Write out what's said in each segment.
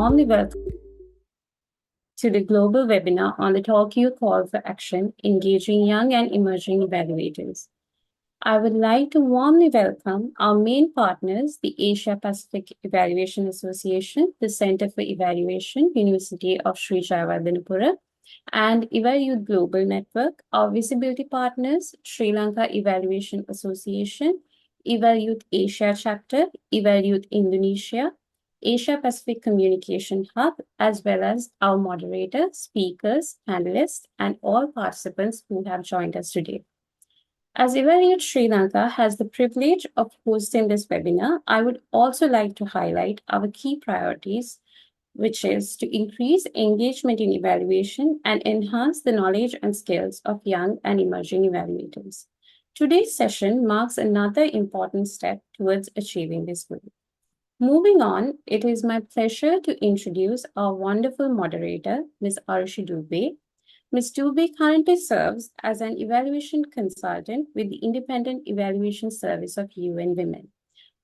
warmly welcome to the global webinar on the Tokyo Call for Action, Engaging Young and Emerging Evaluators. I would like to warmly welcome our main partners, the Asia Pacific Evaluation Association, the Center for Evaluation, University of Sri Jayewardenepura, and EvalYouth Global Network, our visibility partners, Sri Lanka Evaluation Association, EvalYouth Asia Chapter, EvalYouth Indonesia, Asia Pacific Communication Hub, as well as our moderators, speakers, panelists, and all participants who have joined us today. As EvalYouth Sri Lanka has the privilege of hosting this webinar, I would also like to highlight our key priorities, which is to increase engagement in evaluation and enhance the knowledge and skills of young and emerging evaluators. Today's session marks another important step towards achieving this goal. Moving on, it is my pleasure to introduce our wonderful moderator, Ms. Arushi Dubey. Ms. Dubey currently serves as an evaluation consultant with the Independent Evaluation Service of UN Women.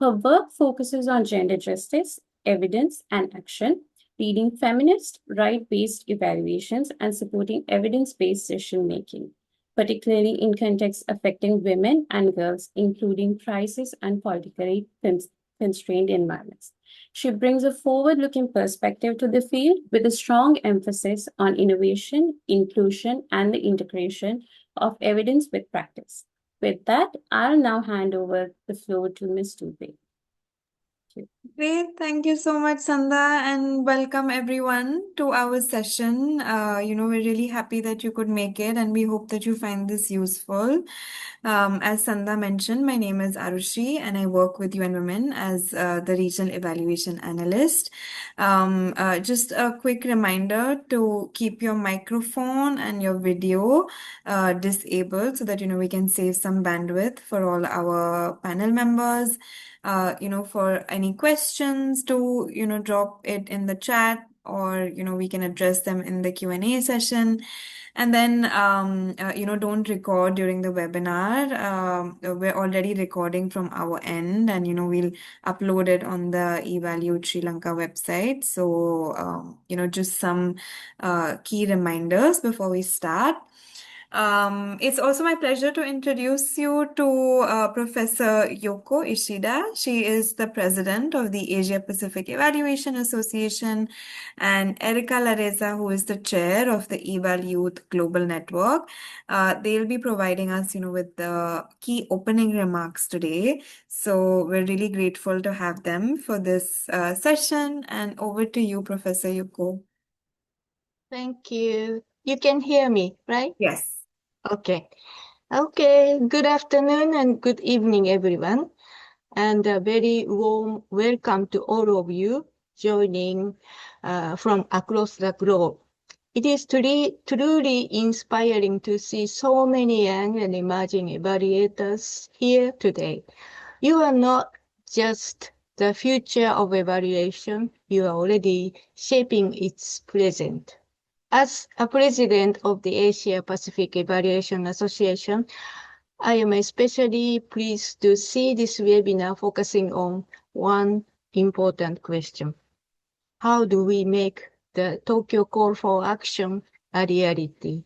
Her work focuses on gender justice, evidence, and action, leading feminist, right-based evaluations and supporting evidence-based decision-making, particularly in contexts affecting women and girls, including crisis and politically constrained environments. She brings a forward-looking perspective to the field with a strong emphasis on innovation, inclusion, and the integration of evidence with practice. With that, I'll now hand over the floor to Ms. Dubey. Great. Thank you so much, Sandha, and welcome everyone to our session. We're really happy that you could make it, and we hope that you find this useful. As Sandha mentioned, my name is Arushi, and I work with UN Women as the Regional Evaluation Analyst. Just a quick reminder to keep your microphone and your video disabled so that, we can save some bandwidth for all our panel members. For any questions to, drop it in the chat, or, we can address them in the Q&A session. And then, don't record during the webinar. We're already recording from our end, and, we'll upload it on the EvalYouth Sri Lanka website. So, just some key reminders before we start. It's also my pleasure to introduce you to Professor Yoko Ishida. She is the president of the Asia Pacific Evaluation Association, and Erika Lareza, who is the chair of the EvalYouth Global Network. They'll be providing us, with the key opening remarks today. So we're really grateful to have them for this session. And over to you, Professor Yoko. Thank you. You can hear me, right? Yes. Okay. Good afternoon and good evening, everyone. And a very warm welcome to all of you joining from across the globe. It is truly inspiring to see so many young and emerging evaluators here today. You are not just the future of evaluation, you are already shaping its present. As a president of the Asia Pacific Evaluation Association, I am especially pleased to see this webinar focusing on one important question. How do we make the Tokyo Call for Action a reality?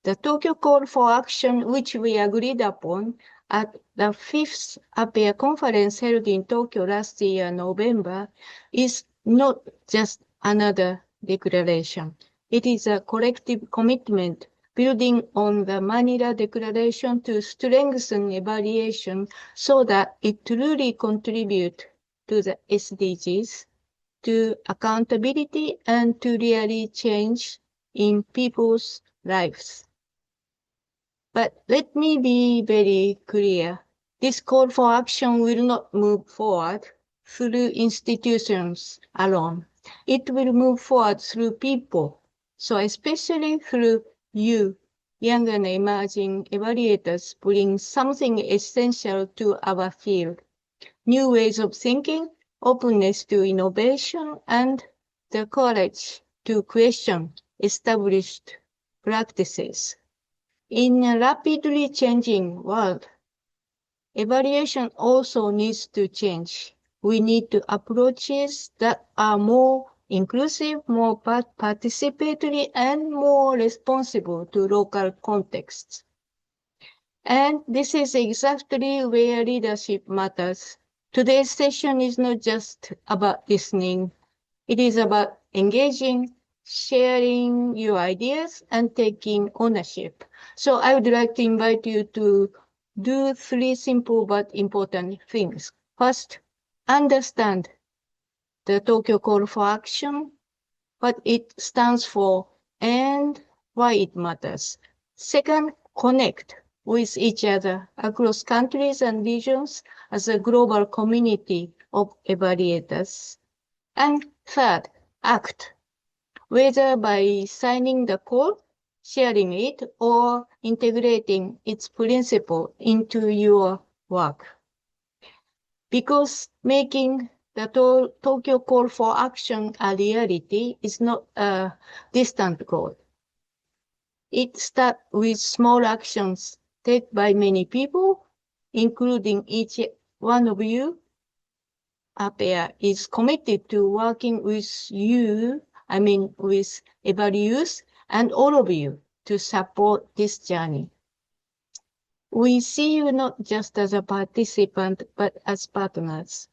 The Tokyo Call for Action, which we agreed upon at the 5th APEA conference held in Tokyo last year, November, is not just another declaration. It is a collective commitment building on the Manila Declaration to strengthen evaluation so that it truly contributes to the SDGs, to accountability, and to really change in people's lives. But let me be very clear. This call for action will not move forward through institutions alone. It will move forward through people. So especially through you, young and emerging evaluators, bring something essential to our field. New ways of thinking, openness to innovation, and the courage to question established practices. In a rapidly changing world, evaluation also needs to change. We need to approaches that are more inclusive, more participatory, and more responsive to local contexts. And this is exactly where leadership matters. Today's session is not just about listening. It is about engaging, sharing your ideas, and taking ownership. So I would like to invite you to do 3 simple but important things. First, understand the Tokyo Call for Action, what it stands for, and why it matters. Second, connect with each other across countries and regions as a global community of evaluators. And third, act, whether by signing the call, sharing it, or integrating its principle into your work. Because making the Tokyo Call for Action a reality is not a distant goal. It starts with small actions taken by many people, including each one of you. APEA is committed to working with you, with EvalYouth and all of you to support this journey. We see you not just as a participant, but as partners.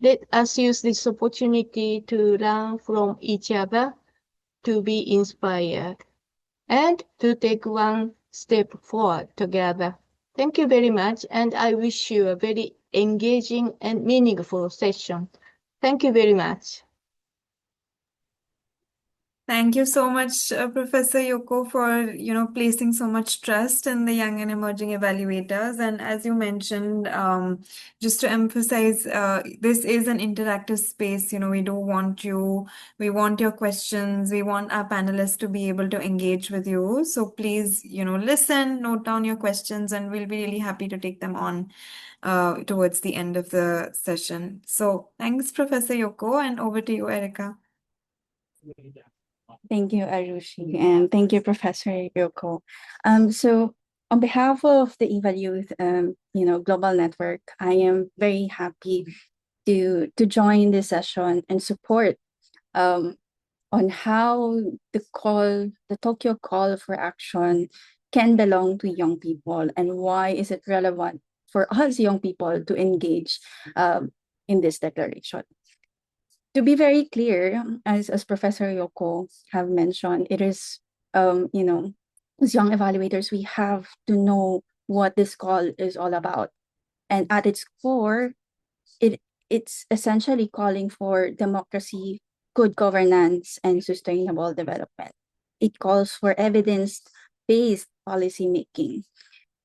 Let us use this opportunity to learn from each other, to be inspired, and to take one step forward together. Thank you very much, and I wish you a very engaging and meaningful session. Thank you very much. Thank you so much, Professor Yoko, for placing so much trust in the young and emerging evaluators. And as you mentioned, just to emphasize, this is an interactive space. We want your questions, we want our panelists to be able to engage with you. So please, listen, note down your questions, and we'll be really happy to take them on towards the end of the session. So thanks, Professor Yoko, and over to you, Erica. Thank you, Arushi, and thank you, Professor Yoko. So on behalf of the EvalYouth, Global Network, I am very happy to join this session and support on how the Tokyo Call for Action can belong to young people, and why is it relevant for us young people to engage in this declaration. To be very clear, as Professor Yoko have mentioned, it is, as young evaluators, we have to know what this call is all about. And at its core, it's essentially calling for democracy, good governance, and sustainable development. It calls for evidence-based policymaking.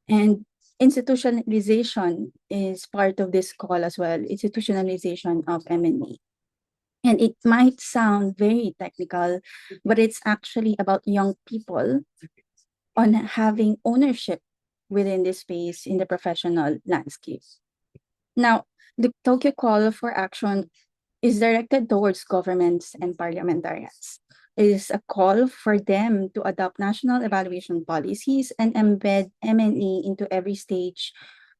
And institutionalization is part of this call as well, institutionalization of M&E. And it might sound very technical, but it's actually about young people on having ownership within this space in the professional landscape. Now, the Tokyo Call for Action is directed towards governments and parliamentarians. It is a call for them to adopt national evaluation policies and embed M&E into every stage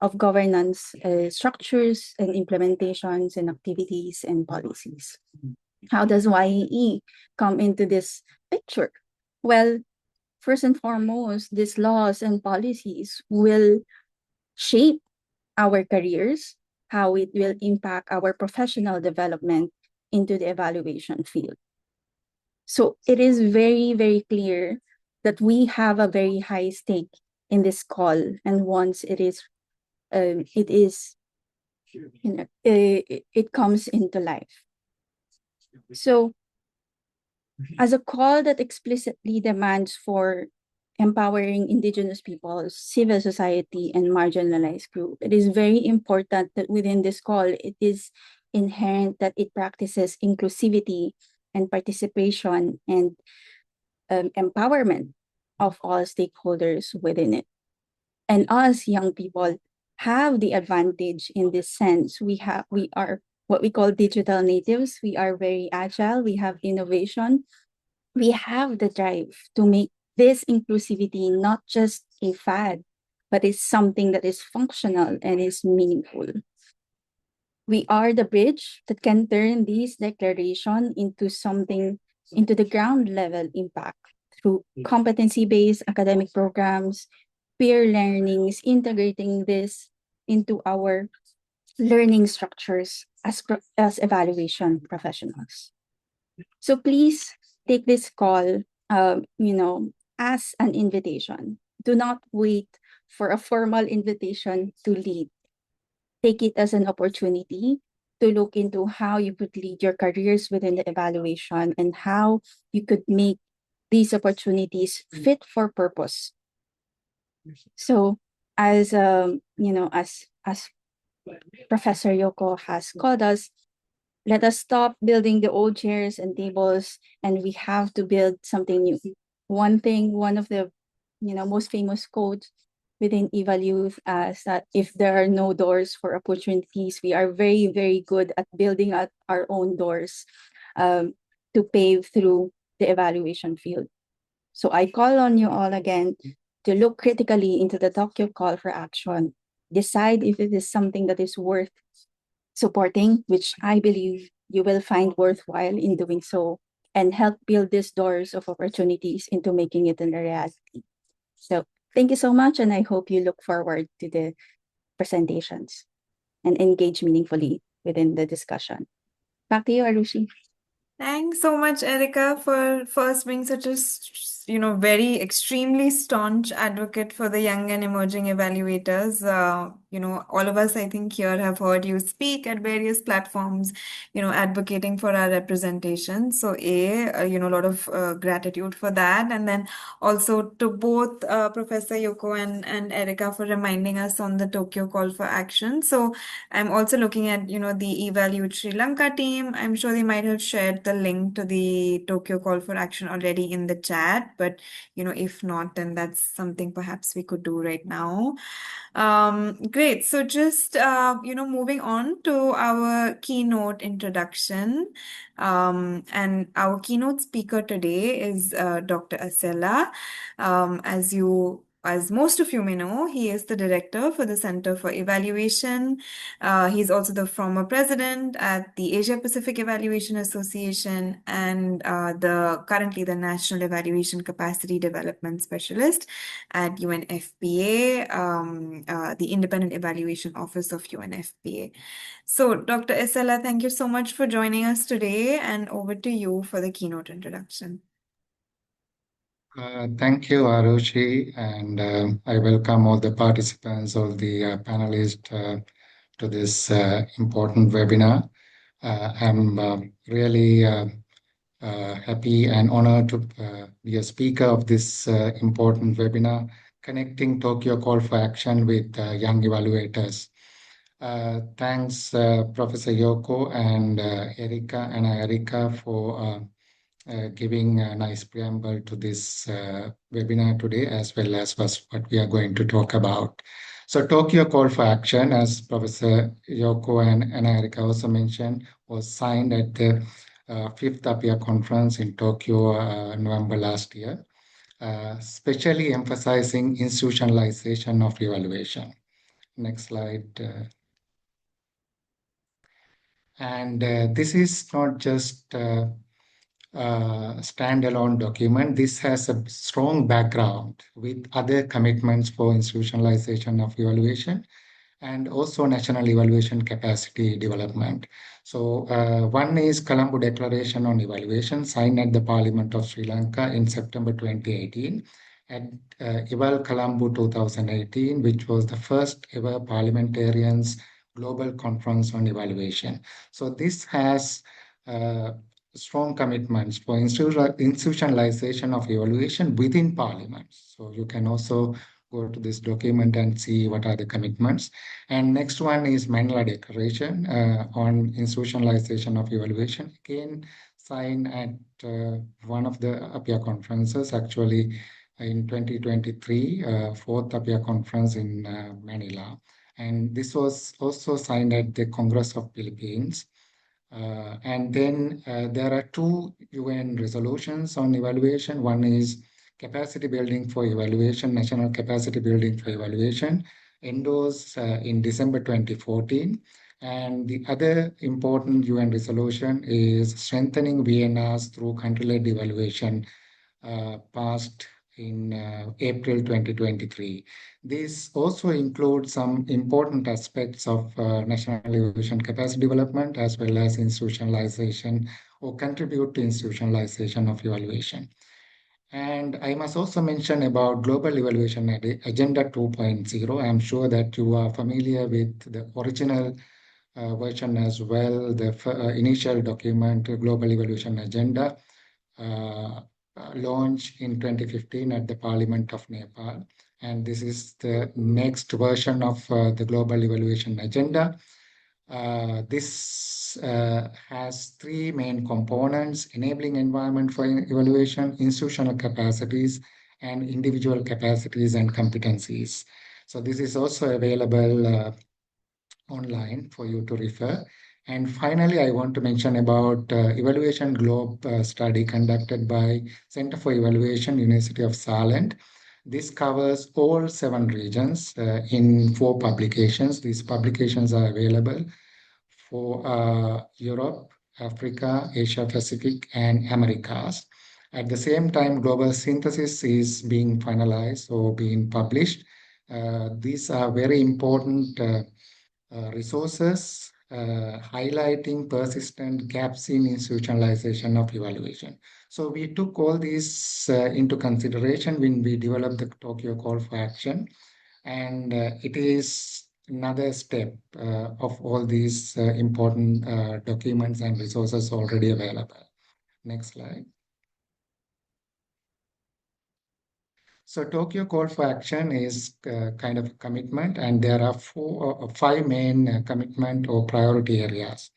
of governance structures and implementations and activities and policies. How does YEE come into this picture? Well, first and foremost, these laws and policies will shape our careers, how it will impact our professional development into the evaluation field. So it is very, very clear that we have a very high stake in this call, and once it comes into life. So, as a call that explicitly demands for empowering indigenous peoples, civil society, and marginalized groups, it is very important that within this call, it is inherent that it practices inclusivity and participation and empowerment of all stakeholders within it. And us young people have the advantage in this sense. We are what we call digital natives. We are very agile. We have innovation. We have the drive to make this inclusivity not just a fad, but it's something that is functional and is meaningful. We are the bridge that can turn this declaration into something, into the ground level impact through competency-based academic programs, peer learnings, integrating this into our learning structures as evaluation professionals. So please take this call, as an invitation. Do not wait for a formal invitation to lead. Take it as an opportunity to look into how you could lead your careers within the evaluation and how you could make these opportunities fit for purpose. So as as Professor Yoko has called us, let us stop building the old chairs and tables, and we have to build something new. One of the most famous quotes within EvalYouth is that if there are no doors for opportunities, we are very, very good at building out our own doors to pave through the evaluation field. So I call on you all again to look critically into the Tokyo call for action. Decide if it is something that is worth supporting, which I believe you will find worthwhile in doing so, and help build these doors of opportunities into making it a reality. So thank you so much, and I hope you look forward to the presentations and engage meaningfully within the discussion. Back to you, Arushi. Thanks so much, Erica, for first being such a very extremely staunch advocate for the young and emerging evaluators. All of us, I think, here have heard you speak at various platforms, advocating for our representation. So, a lot of gratitude for that. And then also to both Professor Yoko and Erica for reminding us on the Tokyo call for action. So, I'm also looking at, the EvalYouth Sri Lanka team. I'm sure they might have shared the link to the Tokyo call for action already in the chat, but if not, then that's something perhaps we could do right now. Great. So just moving on to our keynote introduction. And our keynote speaker today is Dr. Asela. As most of you may know, he is the director for the Center for Evaluation. He's also the former president at the Asia Pacific Evaluation Association and currently the National Evaluation Capacity Development Specialist at UNFPA, the Independent Evaluation Office of UNFPA. So, Dr. Asela, thank you so much for joining us today, and over to you for the keynote introduction. Thank you, Arushi, and I welcome all the participants, all the panelists to this important webinar. I'm really happy and honored to be a speaker of this important webinar, Connecting Tokyo Call for Action with Young Evaluators. Thanks, Professor Yoko and Erica for giving a nice preamble to this webinar today, as well as what we are going to talk about. So Tokyo Call for Action, as Professor Yoko and Erica also mentioned, was signed at the 5th APEA conference in Tokyo, November last year, especially emphasizing institutionalization of evaluation. Next slide. And this is not just standalone document. This has a strong background with other commitments for institutionalization of evaluation and also national evaluation capacity development. So one is Colombo Declaration on Evaluation, signed at the Parliament of Sri Lanka in September 2018, and Eval Colombo 2018, which was the first ever parliamentarians global conference on evaluation. So this has strong commitments for institutionalization of evaluation within Parliament. So you can also go to this document and see what are the commitments. And next one is Manila Declaration on institutionalization of evaluation, again signed at one of the APEA conferences, actually in 2023, 4th APEA conference in Manila. And this was also signed at the Congress of Philippines. And then there are two UN resolutions on evaluation. One is capacity building for evaluation, national capacity building for evaluation, endorsed in December 2014. And the other important UN resolution is strengthening VNRs through country-led evaluation, passed in April 2023. This also includes some important aspects of national evaluation capacity development as well as institutionalization or contribute to institutionalization of evaluation. And I must also mention about Global Evaluation Agenda 2.0. I'm sure that you are familiar with the original version as well, the initial document, Global Evaluation Agenda, launched in 2015 at the Parliament of Nepal. And this is the next version of the Global Evaluation Agenda. This has three main components: enabling environment for evaluation, institutional capacities, and individual capacities and competencies. So this is also available online for you to refer. And finally, I want to mention about Evaluation Globe study conducted by Center for Evaluation, University of Saarland. This covers all 7 regions in 4 publications. These publications are available for Europe, Africa, Asia Pacific, and Americas. At the same time, global synthesis is being finalized or being published. These are very important resources highlighting persistent gaps in institutionalization of evaluation. So we took all these into consideration when we developed the Tokyo Call for Action, and it is another step of all these important documents and resources already available. Next slide. So Tokyo Call for Action is kind of a commitment, and there are 5 main commitment or priority areas.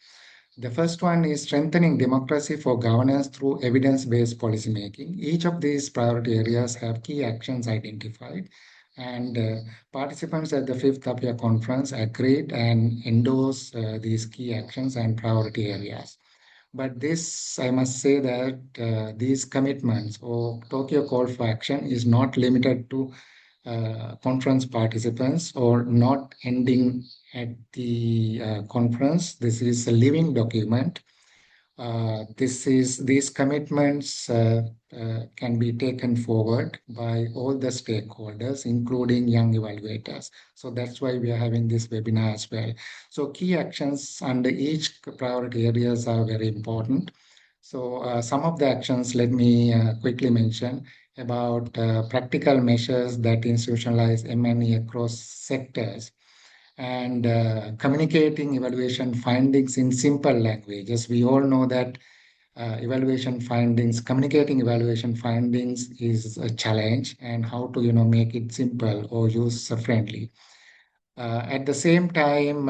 The first one is strengthening democracy for governance through evidence-based policymaking. Each of these priority areas have key actions identified, and participants at the 5th APEA conference agreed and endorsed these key actions and priority areas. But this, I must say that these commitments or Tokyo Call for Action is not limited to conference participants or not ending at the conference. This is a living document. These commitments can be taken forward by all the stakeholders, including young evaluators. So that's why we are having this webinar as well. So key actions under each priority areas are very important. So some of the actions, let me quickly mention about practical measures that institutionalize M&E across sectors, and communicating evaluation findings in simple languages. We all know that communicating evaluation findings is a challenge, and how to make it simple or user-friendly. At the same time,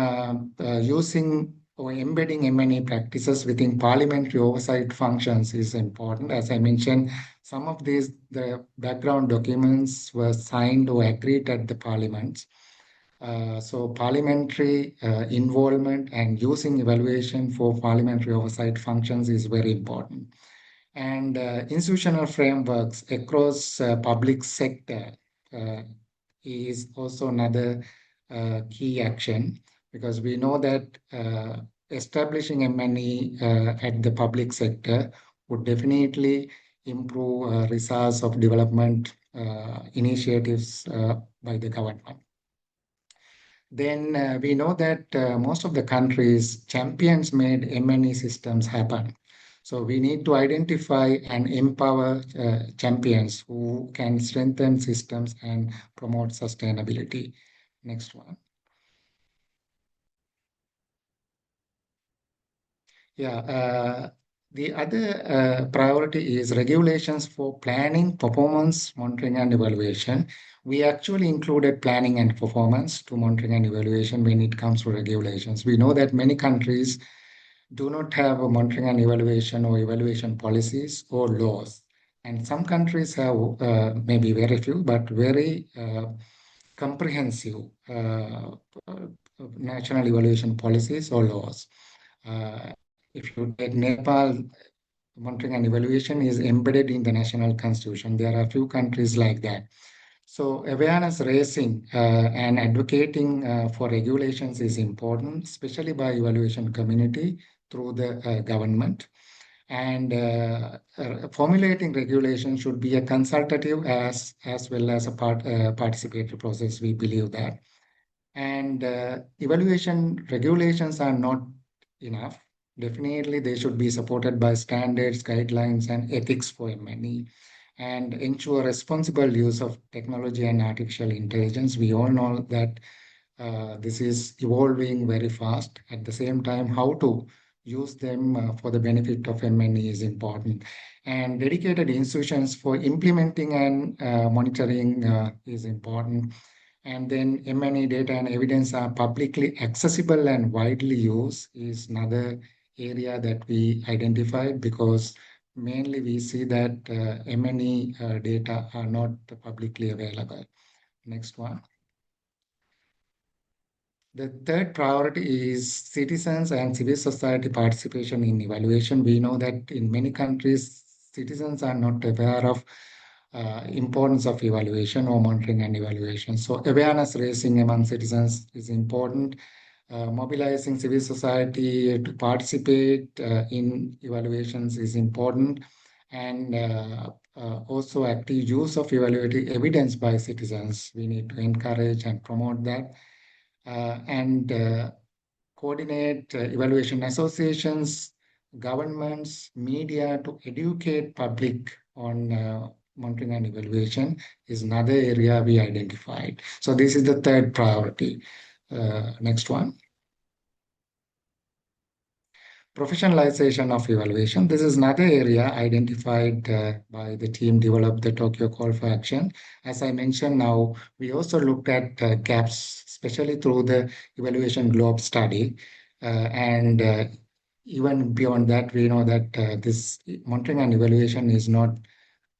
using or embedding M&E practices within parliamentary oversight functions is important. As I mentioned, some of the background documents were signed or agreed at the parliaments. So parliamentary involvement and using evaluation for parliamentary oversight functions is very important. And institutional frameworks across public sector is also another key action, because we know that establishing M&E at the public sector would definitely improve results of development initiatives by the government. Then we know that most of the countries champions made M&E systems happen. So we need to identify and empower champions who can strengthen systems and promote sustainability. Next one. Yeah, the other priority is regulations for planning, performance, monitoring, and evaluation. We actually included planning and performance to monitoring and evaluation when it comes to regulations. We know that many countries do not have a monitoring and evaluation or evaluation policies or laws. And some countries have maybe very few, but very comprehensive national evaluation policies or laws. If you take Nepal, monitoring and evaluation is embedded in the national constitution. There are a few countries like that. So awareness raising and advocating for regulations is important, especially by evaluation community through the government. And formulating regulation should be a consultative as well as a participatory process. We believe that. And evaluation regulations are not enough. Definitely, they should be supported by standards, guidelines, and ethics for MNE and ensure responsible use of technology and artificial intelligence. We all know that this is evolving very fast. At the same time, how to use them for the benefit of MNE is important. And dedicated institutions for implementing and monitoring is important. And then MNE data and evidence are publicly accessible and widely used is another area that we identified, because mainly we see that MNE data are not publicly available. Next one. The third priority is citizens and civil society participation in evaluation. We know that in many countries, citizens are not aware of importance of evaluation or monitoring and evaluation. So awareness raising among citizens is important. Mobilizing civil society to participate in evaluations is important. And also active use of evaluative evidence by citizens. We need to encourage and promote that. And coordinate evaluation associations, governments, media to educate public on monitoring and evaluation is another area we identified. So this is the third priority. Next one. Professionalization of evaluation. This is another area identified by the team developed the Tokyo Call for Action. As I mentioned now, we also looked at gaps, especially through the Evaluation Globe study. And even beyond that, we know that this monitoring and evaluation is not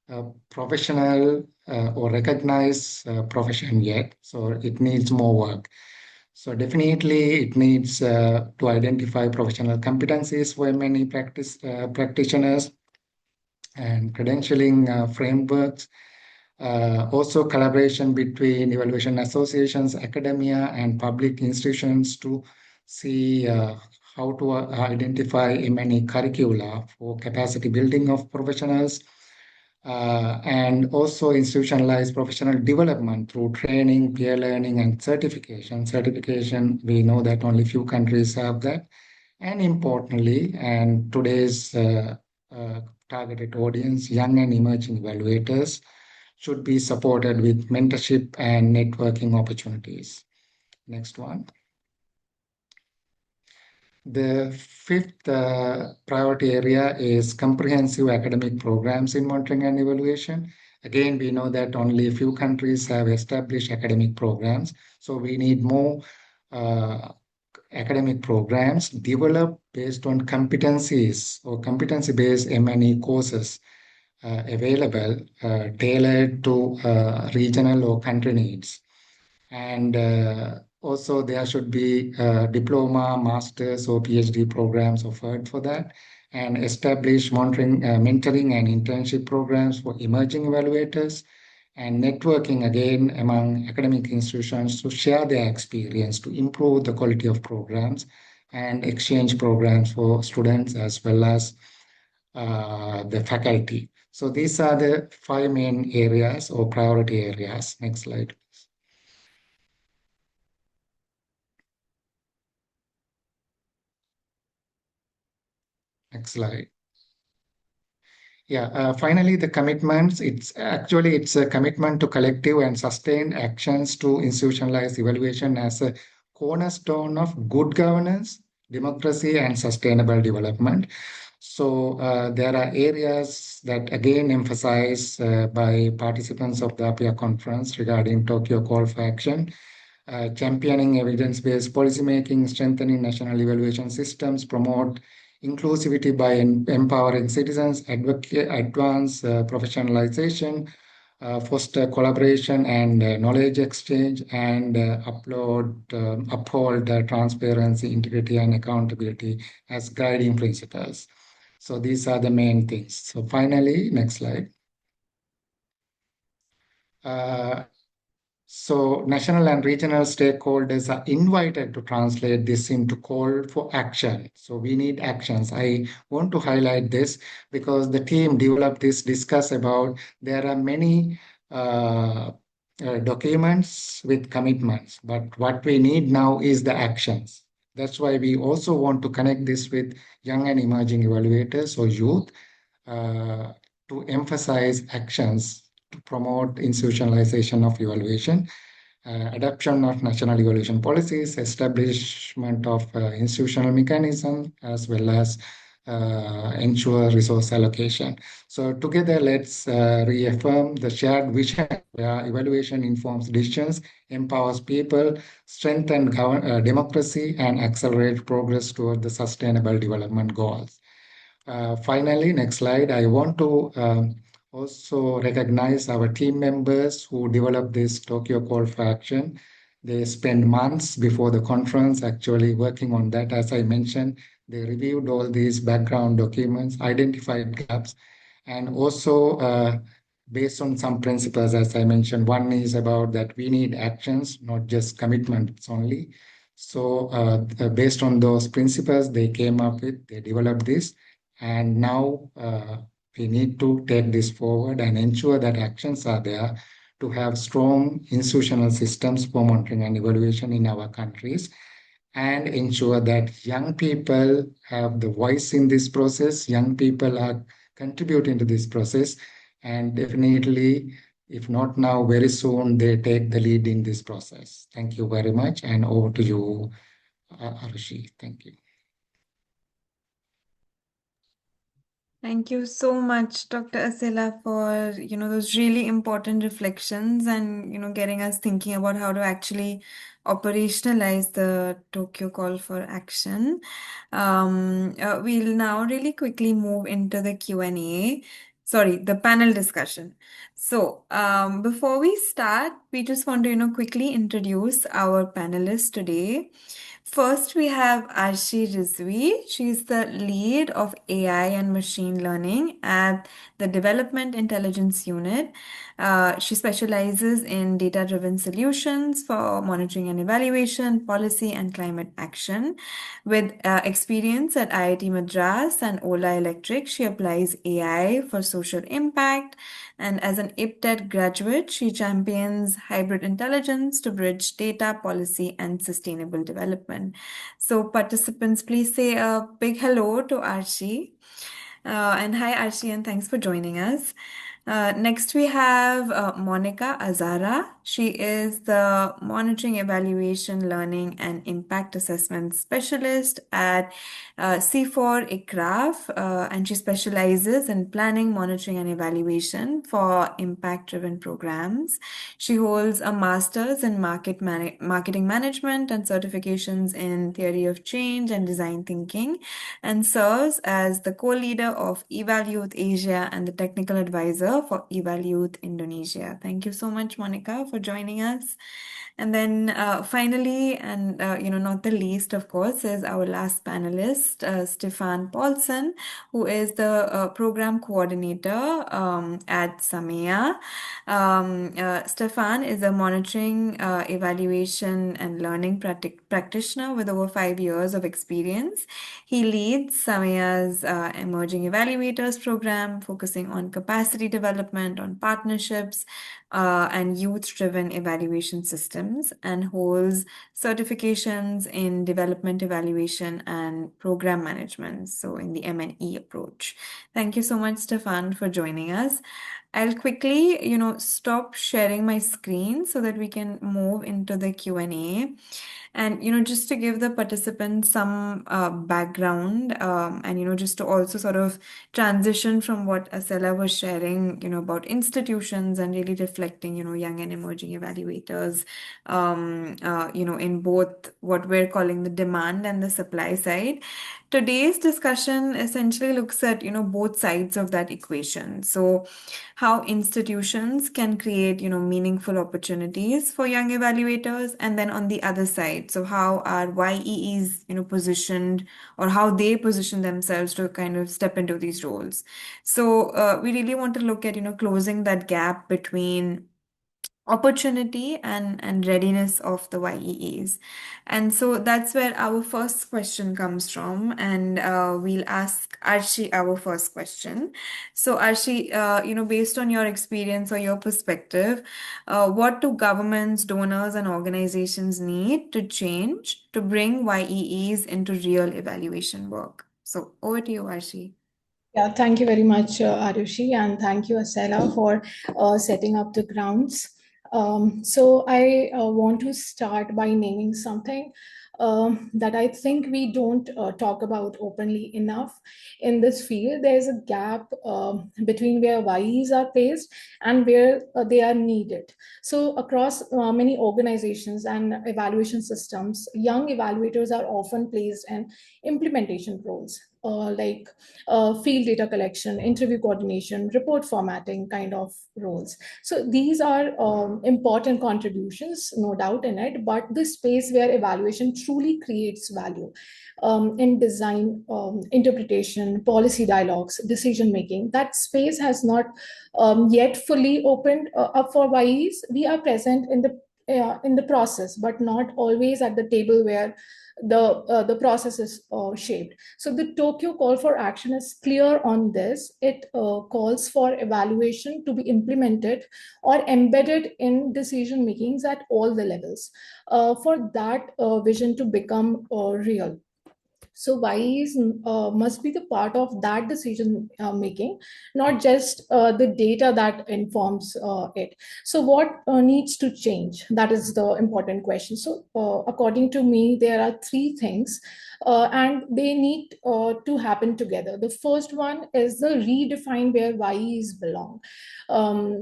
a professional or recognized profession yet. So it needs more work. So definitely it needs to identify professional competencies for many practitioners and credentialing frameworks. Also collaboration between evaluation associations, academia, and public institutions to see how to identify many curricula for capacity building of professionals. And also institutionalized professional development through training, peer learning, and certification. Certification, we know that only few countries have that. And importantly, and today's targeted audience, young and emerging evaluators, should be supported with mentorship and networking opportunities. Next one. The fifth priority area is comprehensive academic programs in monitoring and evaluation. Again, we know that only a few countries have established academic programs. So we need more academic programs developed based on competencies or competency-based M&E courses available, tailored to regional or country needs. And also there should be diploma, master's or PhD programs offered for that, and establish monitoring, mentoring and internship programs for emerging evaluators, and networking again among academic institutions to share their experience to improve the quality of programs, and exchange programs for students as well as the faculty. So these are the 5 main areas or priority areas. Next slide. Next slide. Yeah, finally, the commitments, it's a commitment to collective and sustained actions to institutionalize evaluation as a cornerstone of good governance, democracy, and sustainable development. So there are areas that again emphasized by participants of the APEA conference regarding Tokyo Call for Action. Championing evidence-based policymaking, strengthening national evaluation systems, promote inclusivity by empowering citizens, advance professionalization, foster collaboration and knowledge exchange, and uphold transparency, integrity, and accountability as guiding principles. So these are the main things. So finally, next slide. So national and regional stakeholders are invited to translate this into call for action. So we need actions. I want to highlight this because the team developed this, discuss about there are many documents with commitments, but what we need now is the actions. That's why we also want to connect this with young and emerging evaluators or youth uh, to emphasize actions to promote institutionalization of evaluation, adoption of national evaluation policies, establishment of institutional mechanism, as well as ensure resource allocation. So together, let's reaffirm the shared vision where evaluation informs decisions, empowers people, strengthen democracy, and accelerate progress toward the sustainable development goals. Finally, next slide. I want to also recognize our team members who developed this Tokyo Call for Action. They spent months before the conference actually working on that. As I mentioned, they reviewed all these background documents, identified gaps, and also based on some principles, as I mentioned. One is about that we need actions, not just commitments only. So based on those principles, they came up with, they developed this. And now we need to take this forward and ensure that actions are there to have strong institutional systems for monitoring and evaluation in our countries and ensure that young people have the voice in this process. Young people are contributing to this process. And definitely, if not now, very soon, they take the lead in this process. Thank you very much. And over to you, Arushi. Thank you. Thank you so much, Dr. Asela, for those really important reflections and getting us thinking about how to actually operationalize the Tokyo Call for Action. We'll now really quickly move into the Q&A. Sorry, the panel discussion. So, before we start, we just want to quickly introduce our panelists today. First, we have Arushi Rizvi. She's the lead of AI and machine learning at the Development Intelligence Unit. She specializes in data-driven solutions for monitoring and evaluation, policy, and climate action. With experience at IIT Madras and Ola Electric, she applies AI for social impact. And as an IPTED graduate, she champions hybrid intelligence to bridge data, policy, and sustainable development. So participants, please say a big hello to Arushi. And hi, Arushi, and thanks for joining us. Next, we have Monica Azara. She is the Monitoring, Evaluation, Learning, and Impact Assessment Specialist at C4 ICRAF, and she specializes in planning, monitoring, and evaluation for impact-driven programs. She holds a master's in marketing management and certifications in theory of change and design thinking, and serves as the co-leader of EvalYouth Asia and the technical advisor for EvalYouth Indonesia. Thank you so much, Monica, for joining us. And then finally, and not the least, of course, is our last panelist, Stefan Paulsen, who is the program coordinator at SAMEA. Stefan is a monitoring, evaluation, and learning practitioner with over 5 years of experience. He leads SAMEA's Emerging Evaluators program, focusing on capacity development, on partnerships, and youth-driven evaluation systems, and holds certifications in development evaluation and program management, so in the M&E approach. Thank you so much, Stefan, for joining us. I'll quickly, stop sharing my screen so that we can move into the Q&A. And, just to give the participants some background, and, just to also sort of transition from what Asela was sharing, about institutions and really reflecting, young and emerging evaluators, in both what we're calling the demand and the supply side. Today's discussion essentially looks at, both sides of that equation. So how institutions can create, meaningful opportunities for young evaluators, and then on the other side, so how are YEEs, positioned, or how they position themselves to kind of step into these roles. So we really want to look at, closing that gap between opportunity and readiness of the YEEs. And so that's where our first question comes from. And we'll ask Arshi our first question. So Arshi, based on your experience or your perspective, what do governments, donors, and organizations need to change to bring YEEs into real evaluation work? So over to you, Arshi. Yeah, thank you very much, Arushi, and thank you, Asela, for setting up the grounds. So I want to start by naming something that I think we don't talk about openly enough in this field. There's a gap between where YEs are placed and where they are needed. So across many organizations and evaluation systems, young evaluators are often placed in implementation roles, like field data collection, interview coordination, report formatting kind of roles. So these are important contributions, no doubt in it, but the space where evaluation truly creates value in design, interpretation, policy dialogues, decision making, that space has not yet fully opened up for YEs. We are present in the process, but not always at the table where the process is shaped. So the Tokyo call for action is clear on this. It calls for evaluation to be implemented or embedded in decision makings at all the levels for that vision to become real. So YEs must be the part of that decision making, not just the data that informs it. So what needs to change? That is the important question. So according to me, there are three things and they need to happen together. The first one is the redefine where YEs belong.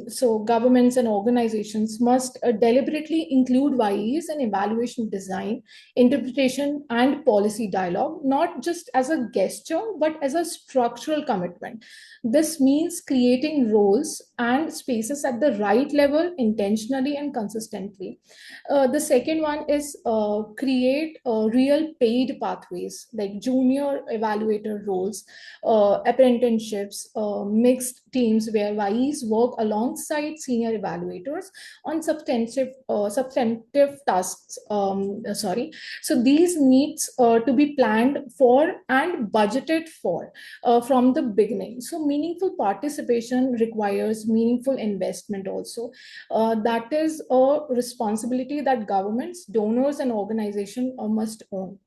So governments and organizations must deliberately include YEs in evaluation design, interpretation, and policy dialogue, not just as a gesture, but as a structural commitment. This means creating roles and spaces at the right level intentionally and consistently. The second one is create real paid pathways like junior evaluator roles, apprenticeships, mixed teams where YEs work alongside senior evaluators on substantive tasks. So these needs to be planned for and budgeted for from the beginning. So meaningful participation requires meaningful investment also. That is a responsibility that governments, donors, and organizations must own.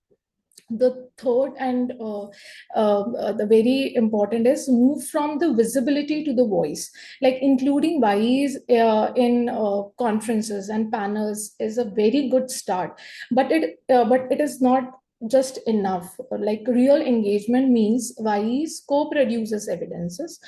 The third and the very important is move from the visibility to the voice, like including YEs in conferences and panels is a very good start, but it is not just enough. Like real engagement means YEs co-produces evidences,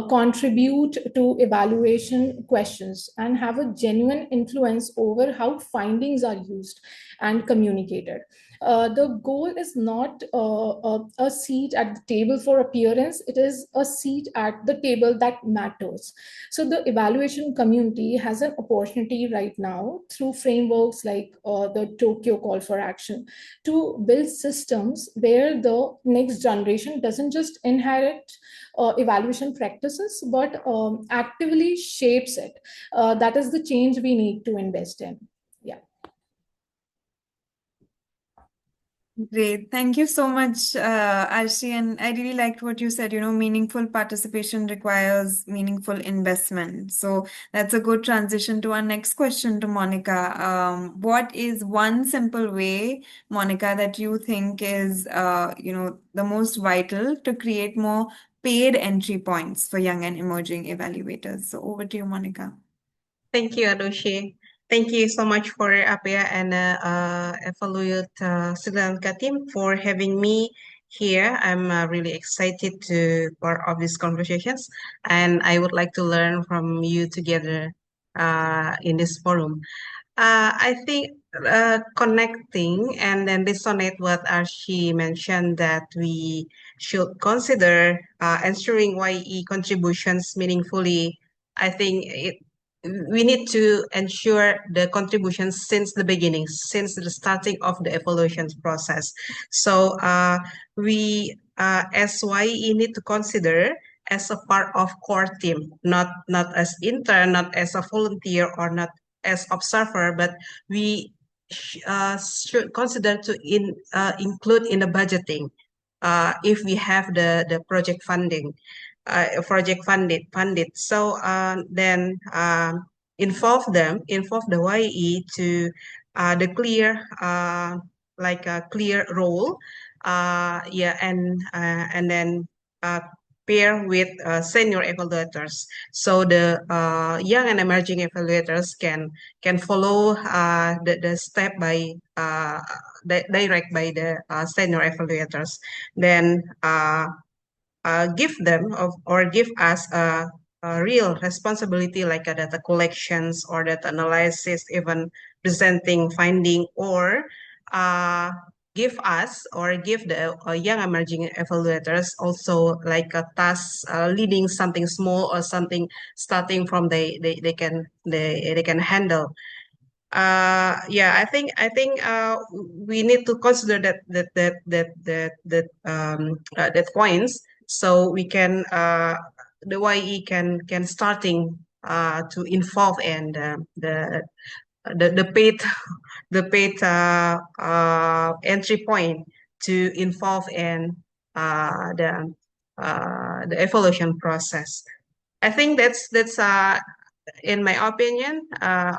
contribute to evaluation questions, and have a genuine influence over how findings are used and communicated. The goal is not a seat at the table for appearance, it is a seat at the table that matters. So the evaluation community has an opportunity right now through frameworks like the Tokyo Call for Action to build systems where the next generation doesn't just inherit evaluation practices, but actively shapes it. That is the change we need to invest in. Yeah. Great. Thank you so much, Arshi. And I really liked what you said, meaningful participation requires meaningful investment. So that's a good transition to our next question to Monica. What is one simple way, Monica, that you think is, the most vital to create more paid entry points for young and emerging evaluators? So over to you, Monica. Thank you, Arushi. Thank you so much for APEA and EvalYouth Sri Lanka team for having me here. I'm really excited to part of these conversations, and I would like to learn from you together in this forum. I think connecting and then resonate what Arshi mentioned, that we should consider ensuring YE contributions meaningfully. I think we need to ensure the contributions since the beginning, since the starting of the evaluation process. So we as YE need to consider as a part of core team, not as intern, not as a volunteer, or not as observer, but we should consider to include in the budgeting if we have the project funding, project funded. So then involve the YE to the clear like a clear role, yeah, and then pair with senior evaluators, so the young and emerging evaluators can follow the step by direct by the senior evaluators, then give them or give us a real responsibility like a data collections or data analysis, even presenting finding, or give us or give the young emerging evaluators also like a task leading something small or something starting from they can handle. Yeah, I think we need to consider that points, so we can the YE can starting to involve and the paid the paid entry point to involve in uh, the the evaluation process. I think that's in my opinion.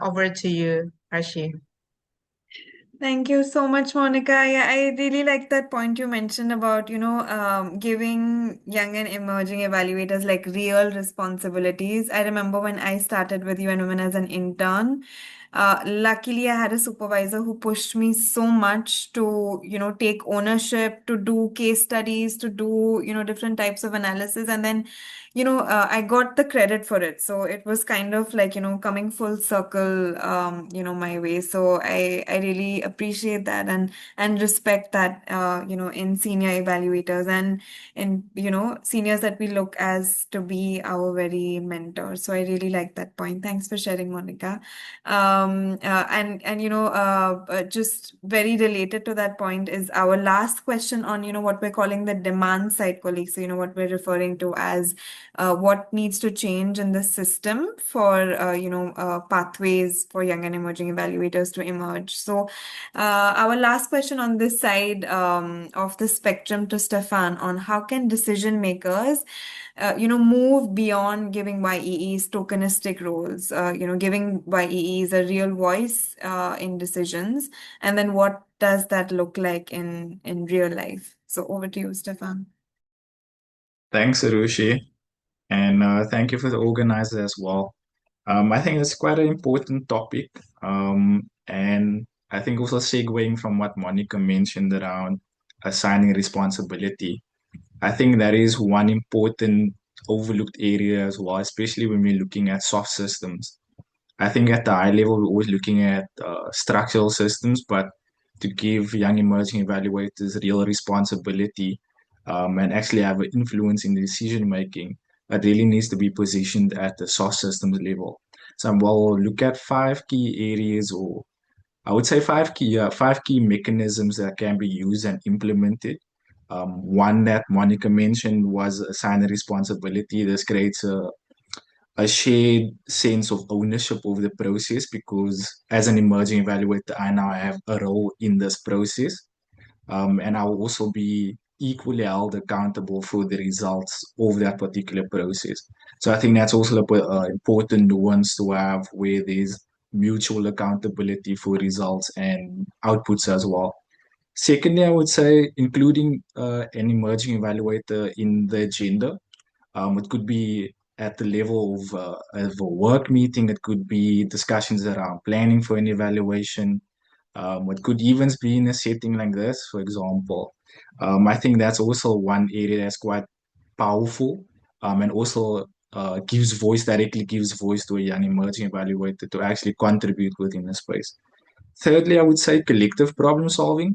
Over to you, Archie. Thank you so much, Monica. Yeah, I really like that point you mentioned about, giving young and emerging evaluators like real responsibilities. I remember when I started with UNWomen as an intern. Luckily, I had a supervisor who pushed me so much to, take ownership, to do case studies, to do, different types of analysis. And then, I got the credit for it. So it was kind of like, coming full circle, my way. So I really appreciate that and respect that, in senior evaluators and in, seniors that we look as to be our very mentors. So I really like that point. Thanks for sharing, Monica. Just very related to that point is our last question on, what we're calling the demand side colleagues. So, what we're referring to as what needs to change in the system for, pathways for young and emerging evaluators to emerge. So, our last question on this side of the spectrum to Stefan on how can decision makers move beyond giving YEEs tokenistic roles, giving YEEs a real voice in decisions, and then what does that look like in real life? So over to you, Stefan. Thanks, Arushi, and thank you for the organizer as well. I think it's quite an important topic, and I think also segueing from what Monica mentioned around assigning responsibility. I think that is one important overlooked area as well, especially when we're looking at soft systems. I think at the high level, we're always looking at structural systems, but to give young emerging evaluators real responsibility and actually have an influence in the decision making, that really needs to be positioned at the soft systems level. So we'll look at five key areas, or I would say five key mechanisms that can be used and implemented. One that Monica mentioned was assign a responsibility. This creates a shared sense of ownership of the process, because as an emerging evaluator, I now have a role in this process. And I will also be equally held accountable for the results of that particular process. So I think that's also an important nuance to have, where there's mutual accountability for results and outputs as well. Secondly, I would say including an emerging evaluator in the agenda. It could be at the level of a work meeting. It could be discussions around planning for an evaluation. It could even be in a setting like this, for example. I think that's also one area that's quite powerful, and also directly gives voice to a young emerging evaluator to actually contribute within the space. Thirdly, I would say collective problem solving.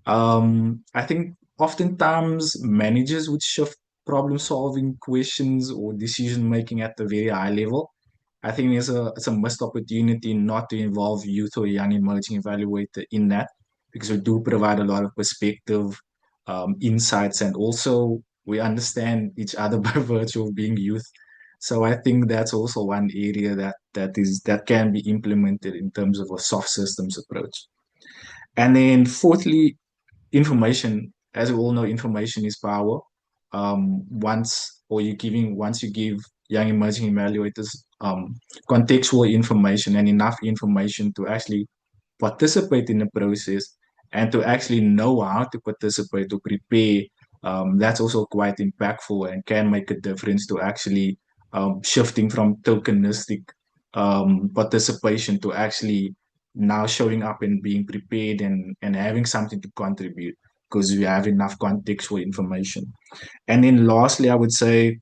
I think oftentimes managers would shift problem solving questions or decision making at the very high level. I think it's a missed opportunity not to involve youth or young emerging evaluator in that, because we do provide a lot of perspective, insights, and also we understand each other by virtue of being youth. So I think that's also one area that can be implemented in terms of a soft systems approach. And then fourthly, information. As we all know, information is power. Once you give young emerging evaluators contextual information and enough information to actually participate in the process and to actually know how to participate to prepare, that's also quite impactful and can make a difference to actually shifting from tokenistic participation to actually now showing up and being prepared and having something to contribute because we have enough contextual information. And then lastly, I would say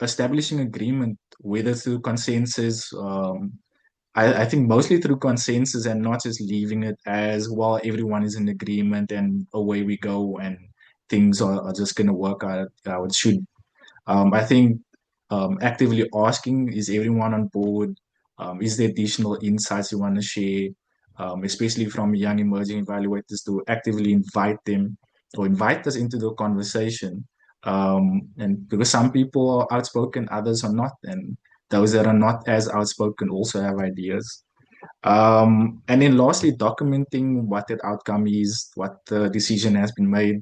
establishing agreement, whether through consensus. I think mostly through consensus and not just leaving it as, well, everyone is in agreement and away we go and things are just going to work out how it should. I think actively asking, is everyone on board? Is there additional insights you want to share, especially from young emerging evaluators, to actively invite them or invite us into the conversation? And because some people are outspoken, others are not, and those that are not as outspoken also have ideas. And then lastly, documenting what that outcome is, what the decision has been made,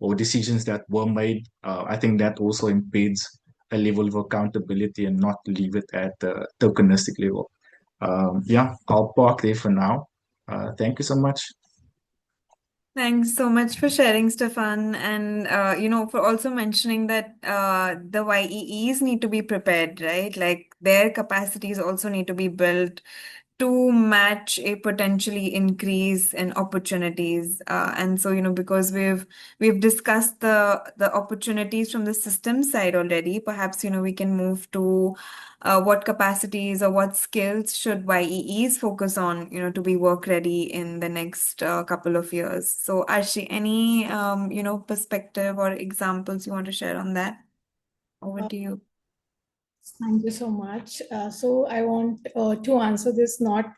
or decisions that were made. I think that also embeds a level of accountability and not leave it at the tokenistic level. Yeah, I'll park there for now. Thank you so much. Thanks so much for sharing, Stefan, and for also mentioning that the YEEs need to be prepared, right? Like their capacities also need to be built to match a potentially increase in opportunities. And so, because we've discussed the opportunities from the system side already, perhaps, we can move to what capacities or what skills should YEEs focus on, to be work ready in the next couple of years. So, Arshi, any, perspective or examples you want to share on that? Over to you. Thank you so much. So I want to answer this not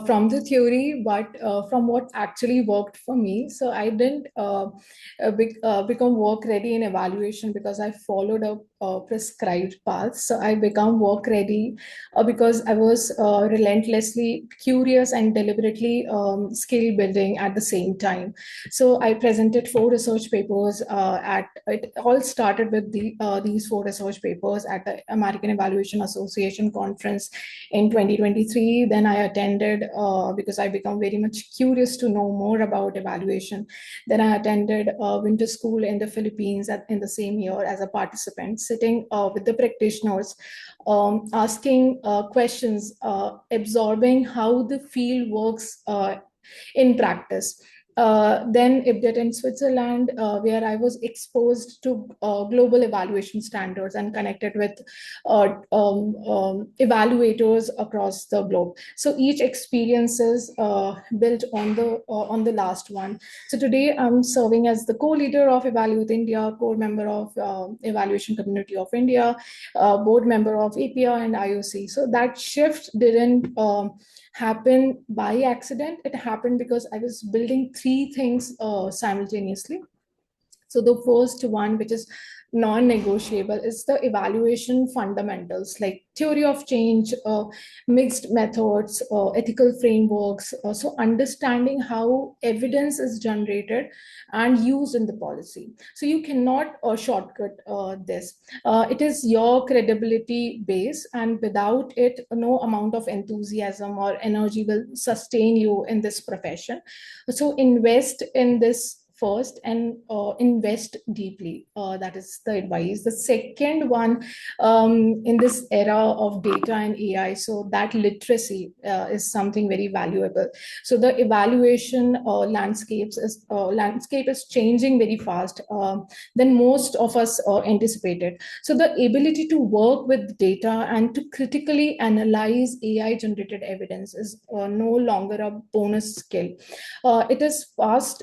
from the theory, but from what actually worked for me. So I didn't become work ready in evaluation because I followed a prescribed path. So I become work ready because I was relentlessly curious and deliberately skill building at the same time. So I presented 4 research papers it all started with these 4 research papers at the American Evaluation Association conference in 2023. Then I attended because I become very much curious to know more about evaluation. Then I attended winter school in the Philippines in the same year as a participant, sitting with the practitioners, asking questions, absorbing how the field works in practice. Then IPDET in Switzerland, where I was exposed to global evaluation standards and connected with evaluators across the globe. So each experience is built on the last one. So today I'm serving as the co-leader of EvalYouth India, core member of Evaluation Community of India, board member of APEA and IOC. So that shift didn't happen by accident. It happened because I was building 3 things simultaneously. So the first one, which is non-negotiable, is the evaluation fundamentals like theory of change, mixed methods, ethical frameworks. So understanding how evidence is generated and used in the policy. So you cannot shortcut this. It is your credibility base, and without it, no amount of enthusiasm or energy will sustain you in this profession. So invest in this first and invest deeply. That is the advice. The second one, in this era of data and AI, so that literacy is something very valuable. So the evaluation landscape is changing very fast than most of us anticipated. So the ability to work with data and to critically analyze AI generated evidence is no longer a bonus skill. It is fast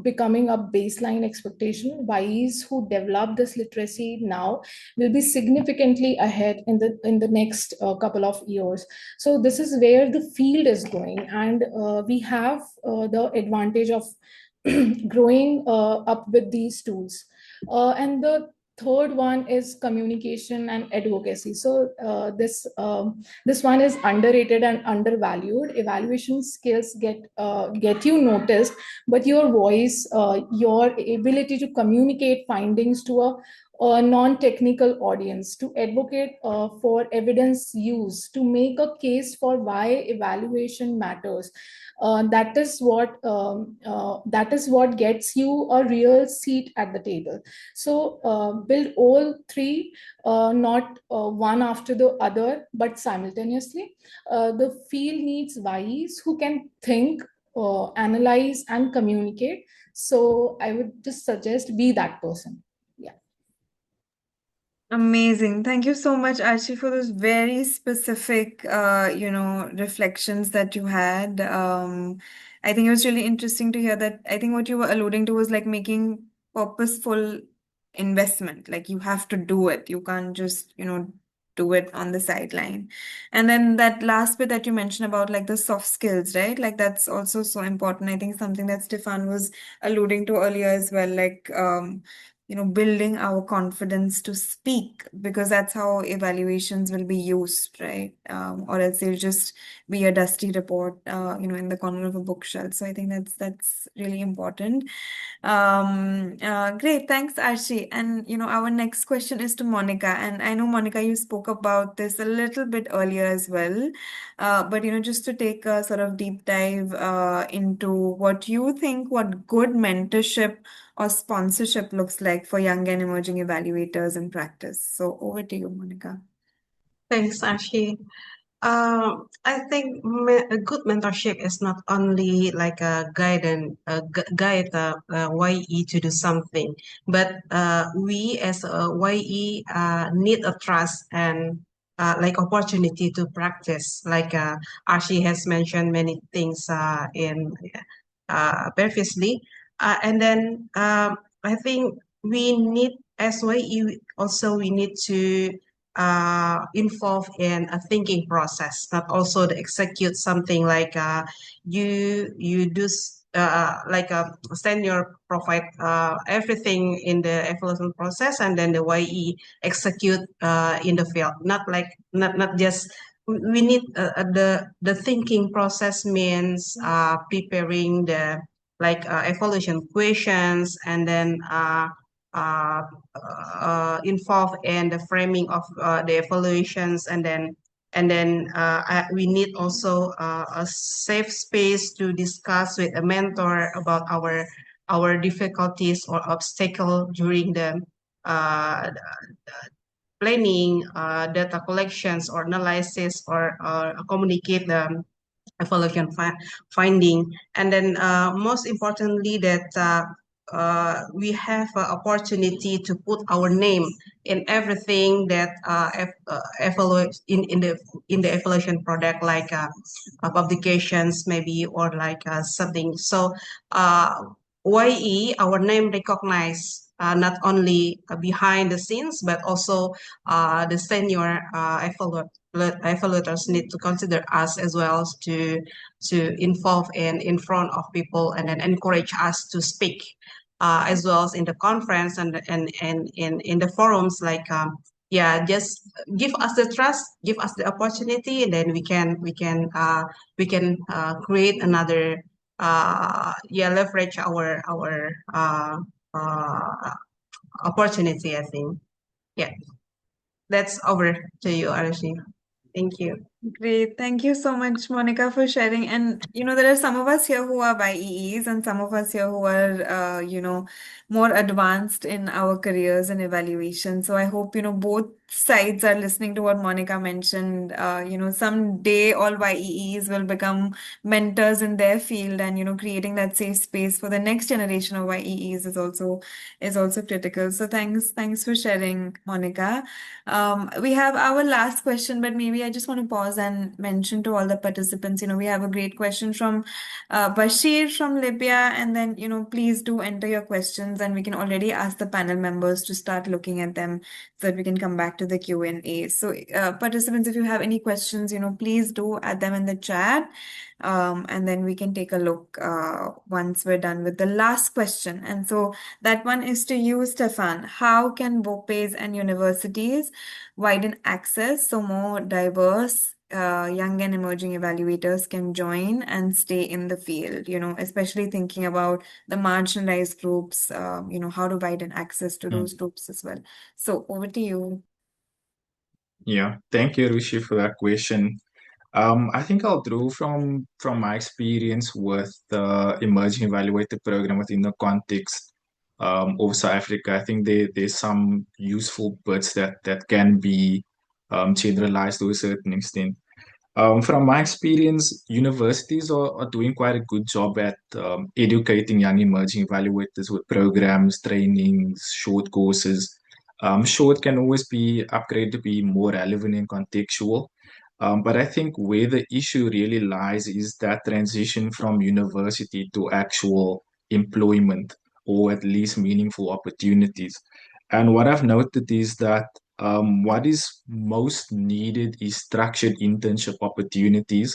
becoming a baseline expectation. YEs who develop this literacy now will be significantly ahead in the next couple of years. So this is where the field is going, and we have the advantage of growing up with these tools. And the third one is communication and advocacy. So this one is underrated and undervalued. Evaluation skills get you noticed, but your voice, your ability to communicate findings to a non-technical audience, to advocate for evidence use, to make a case for why evaluation matters, that is what gets you a real seat at the table. So build all three, not one after the other, but simultaneously. The field needs YEs who can think, analyze, and communicate. So I would just suggest be that person. Yeah. Amazing. Thank you so much, Archie, for those very specific, reflections that you had. I think it was really interesting to hear that. I think what you were alluding to was like making purposeful investment. Like you have to do it. You can't just, do it on the sideline. And then that last bit that you mentioned about like the soft skills, right? Like that's also so important. I think something that Stefan was alluding to earlier as well, like building our confidence to speak, because that's how evaluations will be used, right? Or else they'll just be a dusty report, in the corner of a bookshelf. So I think that's really important. Great, thanks, Archie. And our next question is to Monica. And I know, Monica, you spoke about this a little bit earlier as well. But just to take a sort of deep dive into what you think, what good mentorship or sponsorship looks like for young and emerging evaluators in practice. So over to you, Monica. Thanks, Ashi. I think a good mentorship is not only like a guide YE to do something, but we as a YE need a trust and like opportunity to practice. Like Ashi has mentioned many things in previously, and then I think we need as YE also we need to involved in a thinking process, not also to execute something like you do like send your provide everything in the evaluation process, and then the YE execute in the field. Not just we need the thinking process means preparing the like evaluation questions, and then uh, involved in the framing of the evaluations, and then we need also a safe space to discuss with a mentor about our difficulties or obstacle during the planning, data collections or analysis, or communicate the evaluation finding. And then most importantly that we have an opportunity to put our name in everything that evaluate in the evaluation product, like publications maybe, or like something. So YE, our name recognized not only behind the scenes, but also the senior evaluators need to consider us as well to involve in front of people, and then encourage us to speak as well as in the conference and in the forums, like just give us the trust, give us the opportunity, and then we can create another leverage our opportunity, I think. Yeah, that's over to you, Arushi. Thank you. Great. Thank you so much, Monica, for sharing. And, there are some of us here who are YEEs and some of us here who are, more advanced in our careers and evaluation. So I hope, both sides are listening to what Monica mentioned. Someday all YEEs will become mentors in their field, and, creating that safe space for the next generation of YEEs is also critical. So thanks for sharing, Monica. We have our last question, but maybe I just want to pause pause and mention to all the participants, we have a great question from Bashir from Libya, and then, please do enter your questions, and we can already ask the panel members to start looking at them so that we can come back to the Q&A. So, participants, if you have any questions, please do add them in the chat. And then we can take a look once we're done with the last question. And so that one is to you, Stefan. How can BOPEs and universities widen access so more diverse young and emerging evaluators can join and stay in the field, especially thinking about the marginalized groups, how to widen access to those groups as well. So over to you. Yeah, thank you, Arushi, for that question. I think I'll draw from my experience with the Emerging Evaluator program within the context of South Africa. I think there's some useful bits that can be generalized to a certain extent. From my experience, universities are doing quite a good job at educating young emerging evaluators with programs, trainings, short courses. Short can always be upgraded to be more relevant and contextual. But I think where the issue really lies is that transition from university to actual employment, or at least meaningful opportunities. And what I've noted is that what is most needed is structured internship opportunities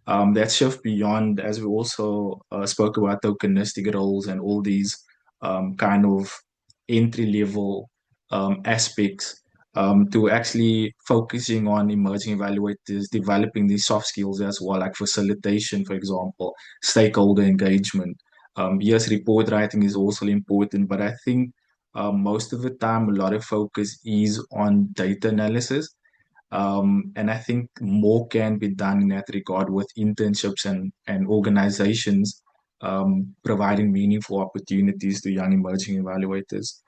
that shift beyond, as we also spoke about, tokenistic roles and all these kind of entry level aspects to actually focusing on emerging evaluators, developing these soft skills as well, like facilitation, for example, stakeholder engagement. Yes, report writing is also important, but I think most of the time, a lot of focus is on data analysis. And I think more can be done in that regard with internships and organizations providing meaningful opportunities to young emerging evaluators.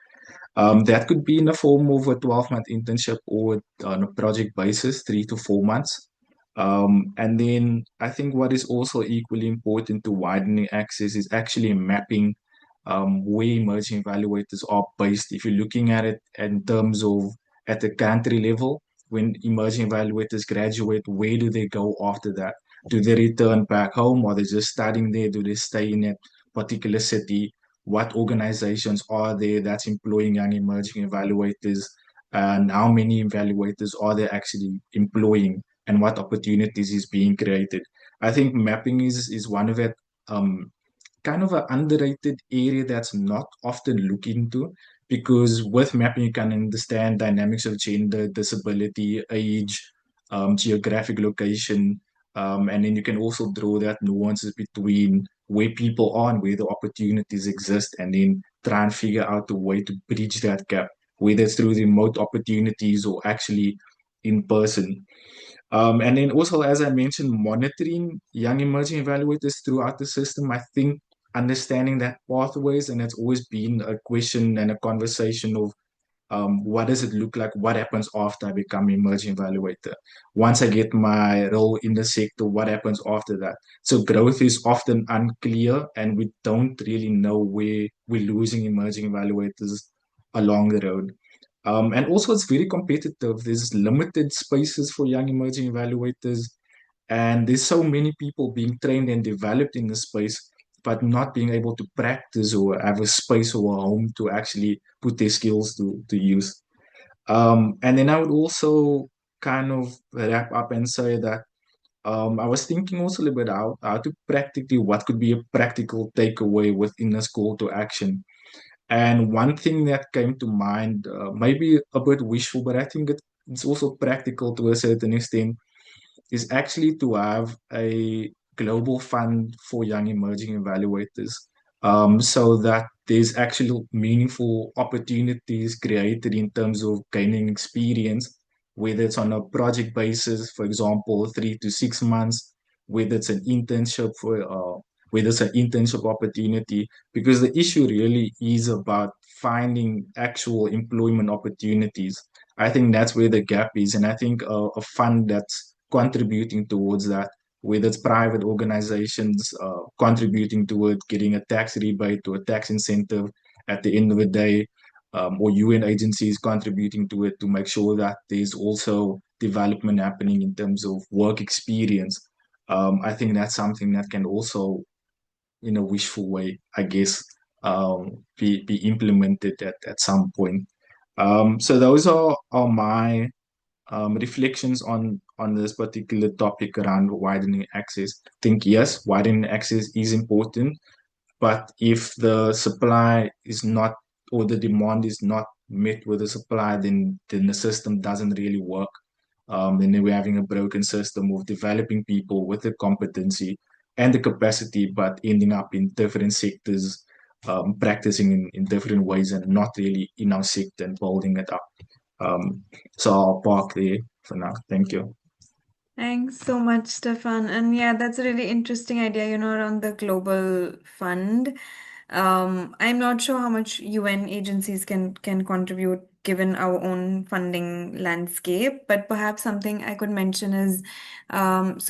That could be in the form of a 12-month internship or on a project basis, 3 to 4 months. And then I think what is also equally important to widening access is actually mapping where emerging evaluators are based. If you're looking at it in terms of at the country level, when emerging evaluators graduate, where do they go after that? Do they return back home, or are they just studying there? Do they stay in a particular city? What organizations are there that's employing young emerging evaluators, and how many evaluators are they actually employing, and what opportunities is being created? I think mapping is one of it. Kind of an underrated area that's not often looked into, because with mapping you can understand dynamics of gender, disability, age, geographic location, and then you can also draw that nuances between where people are and where the opportunities exist, and then try and figure out a way to bridge that gap, whether it's through remote opportunities or actually in person. And then also, as I mentioned, monitoring young emerging evaluators throughout the system. I think understanding that pathways, and it's always been a question and a conversation of what does it look like? What happens after I become emerging evaluator? Once I get my role in the sector, what happens after that? So growth is often unclear, and we don't really know where we're losing emerging evaluators along the road. And also, it's very competitive. There's limited spaces for young emerging evaluators, and there's so many people being trained and developed in the space, but not being able to practice or have a space or a home to actually put their skills to use. And then I would also kind of wrap up and say that I was thinking also a little bit how to practically, what could be a practical takeaway within this call to action. And one thing that came to mind, maybe a bit wishful, but I think it's also practical to a certain extent, is actually to have a global fund for young emerging evaluators, so that there's actual meaningful opportunities created in terms of gaining experience, whether it's on a project basis, for example, 3 to 6 months, whether it's an internship whether it's an internship opportunity, because the issue really is about finding actual employment opportunities. I think that's where the gap is, and I think a fund that's contributing towards that, whether it's private organizations contributing toward getting a tax rebate or a tax incentive at the end of the day, or UN agencies contributing to it to make sure that there's also development happening in terms of work experience. I think that's something that can also, in a wishful way, I guess, be implemented at some point. So those are my reflections on this particular topic around widening access. I think yes, widening access is important, but if the supply is not, or the demand is not met with the supply, then the system doesn't really work. Then we're having a broken system of developing people with the competency and the capacity, but ending up in different sectors, practicing in different ways and not really in our sector and building it up. So I'll park there for now. Thank you. Thanks so much, Stefan. And yeah, that's a really interesting idea, around the global fund. I'm not sure how much UN agencies can contribute given our own funding landscape, but perhaps something I could mention is, I'm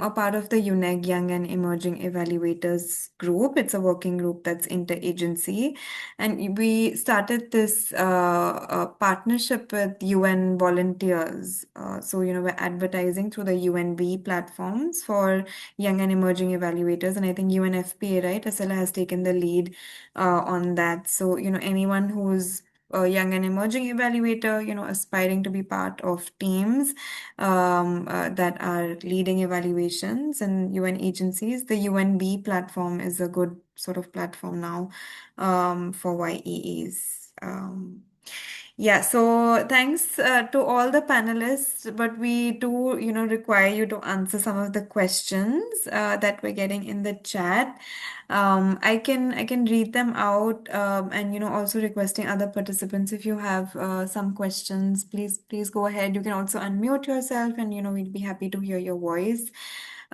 a part of the UNEG Young and Emerging Evaluators group. It's a working group that's interagency, and we started this partnership with UN volunteers. We're advertising through the UNB platforms for young and emerging evaluators, and I think UNFPA, right, Asela has taken the lead on that. So, anyone who's a young and emerging evaluator, aspiring to be part of teams that are leading evaluations and UN agencies, the UNB platform is a good sort of platform now for YEEs. Yeah, so thanks to all the panelists, but we do, require you to answer some of the questions that we're getting in the chat. I can read them out, and also requesting other participants, if you have some questions, please go ahead. You can also unmute yourself, and we'd be happy to hear your voice.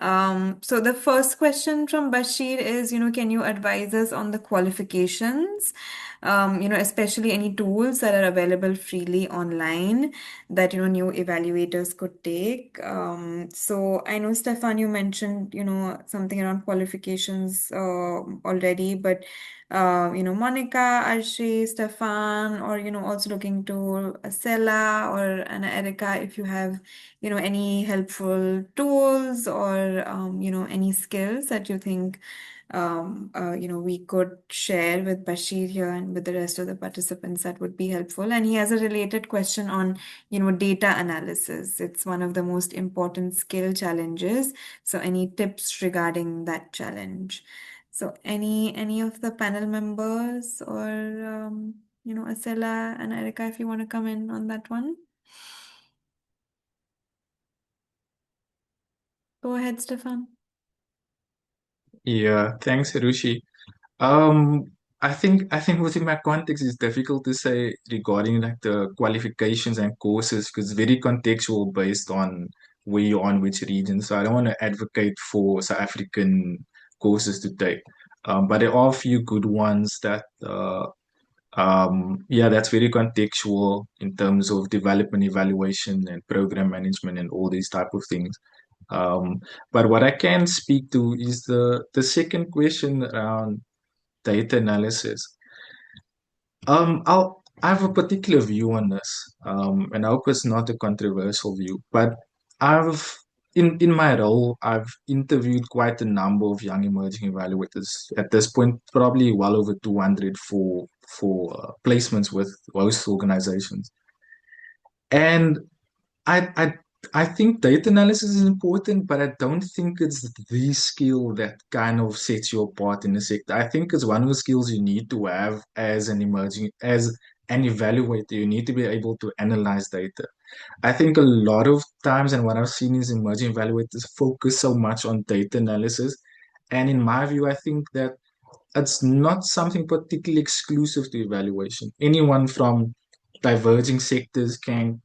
So the first question from Bashir is, can you advise us on the qualifications, especially any tools that are available freely online that, new evaluators could take? So I know, Stefan, you mentioned, something around qualifications already, but Monica, Archie, Stefan, or, also looking to Acela or Anna Erica, if you have, any helpful tools or, any skills that you think, we could share with Bashir here and with the rest of the participants, that would be helpful. And he has a related question on, data analysis. It's one of the most important skill challenges. So any tips regarding that challenge? So any of the panel members or, Acela and Erica, if you want to come in on that one. Go ahead, Stefan. Yeah, thanks, Hiroshi. Um, I think within my context, it's difficult to say regarding like the qualifications and courses because it's very contextual based on where you're on which region. So I don't want to advocate for South African courses to take. But there are a few good ones that yeah, that's very contextual in terms of development evaluation and program management and all these type of things. But what I can speak to is the second question around data analysis. I have a particular view on this, and I hope it's not a controversial view. But I've in my role, I've interviewed quite a number of young emerging evaluators. At this point, probably well over 200 for placements with host organizations. And I I I think data analysis is important, but I don't think it's the skill that kind of sets you apart in the sector. I think it's one of the skills you need to have as an evaluator. You need to be able to analyze data. I think a lot of times, and what I've seen is emerging evaluators focus so much on data analysis. And in my view, I think that it's not something particularly exclusive to evaluation. Anyone from diverging sectors can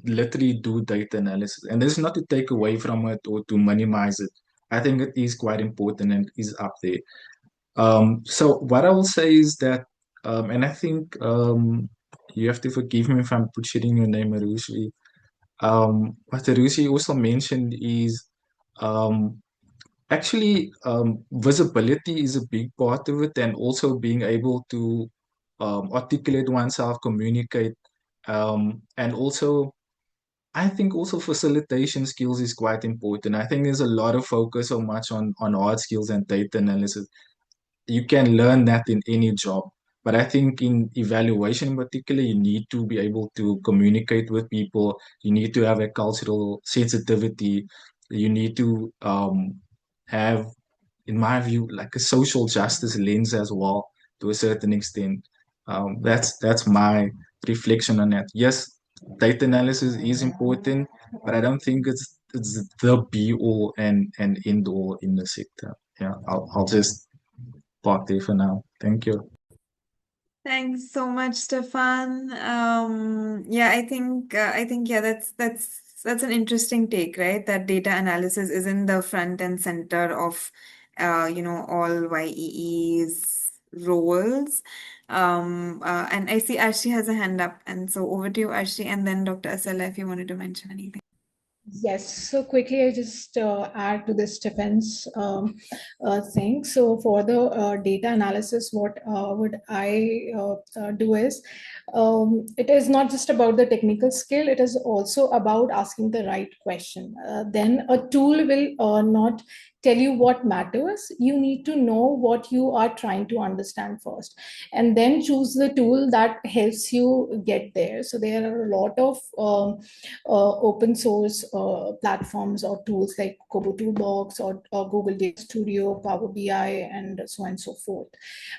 literally do data analysis. And this is not to take away from it or to minimize it. I think it is quite important and is up there. So what I will say is that, and I think you have to forgive me if I'm butchering your name, Arushi. What Arushi also mentioned is um, actually visibility is a big part of it, and also being able to articulate oneself, communicate, and also I think also facilitation skills is quite important. I think there's a lot of focus so much on hard skills and data analysis. You can learn that in any job. But I think in evaluation in particular, you need to be able to communicate with people. You need to have a cultural sensitivity. You need to have, in my view, like a social justice lens as well to a certain extent. That's my reflection on that. Yes, data analysis is important, but I don't think it's the be all and end all in the sector. Yeah, I'll just park there for now. Thank you. Thanks so much, Stefan. Yeah, I think yeah, that's an interesting take, right? That data analysis is in the front and center of all YEE's roles. And I see Arshi has a hand up, and so over to you, Arshi, and then Dr. Asela, if you wanted to mention anything. Yes, so quickly I just add to this Stefan's thing. So for the data analysis, what would I do is, it is not just about the technical skill, it is also about asking the right question. Then a tool will not tell you what matters. You need to know what you are trying to understand first, and then choose the tool that helps you get there. So there are a lot of open source platforms or tools like Kobo Toolbox or Google Data Studio, Power BI, and so on and so forth.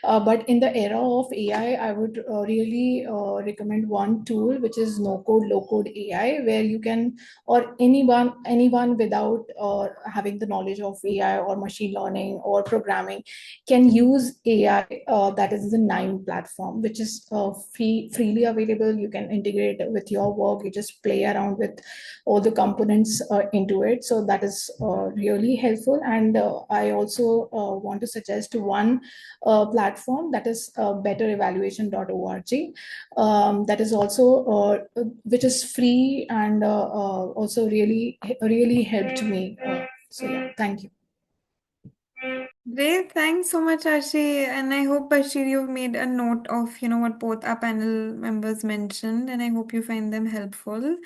But in the era of AI, I would really recommend one tool, which is no code, low code AI, where you can, or anyone without having the knowledge of AI or machine learning or programming can use AI. That is the Nine platform, which is freely available. You can integrate it with your work. You just play around with all the components into it. So that is really helpful. And I also want to suggest one platform, that is betterevaluation.org. That is also which is free and also really helped me. So yeah, thank you. Great, thanks so much, Arshi. And I hope, Bashir, you've made a note of, what both our panel members mentioned, and I hope you find them helpful.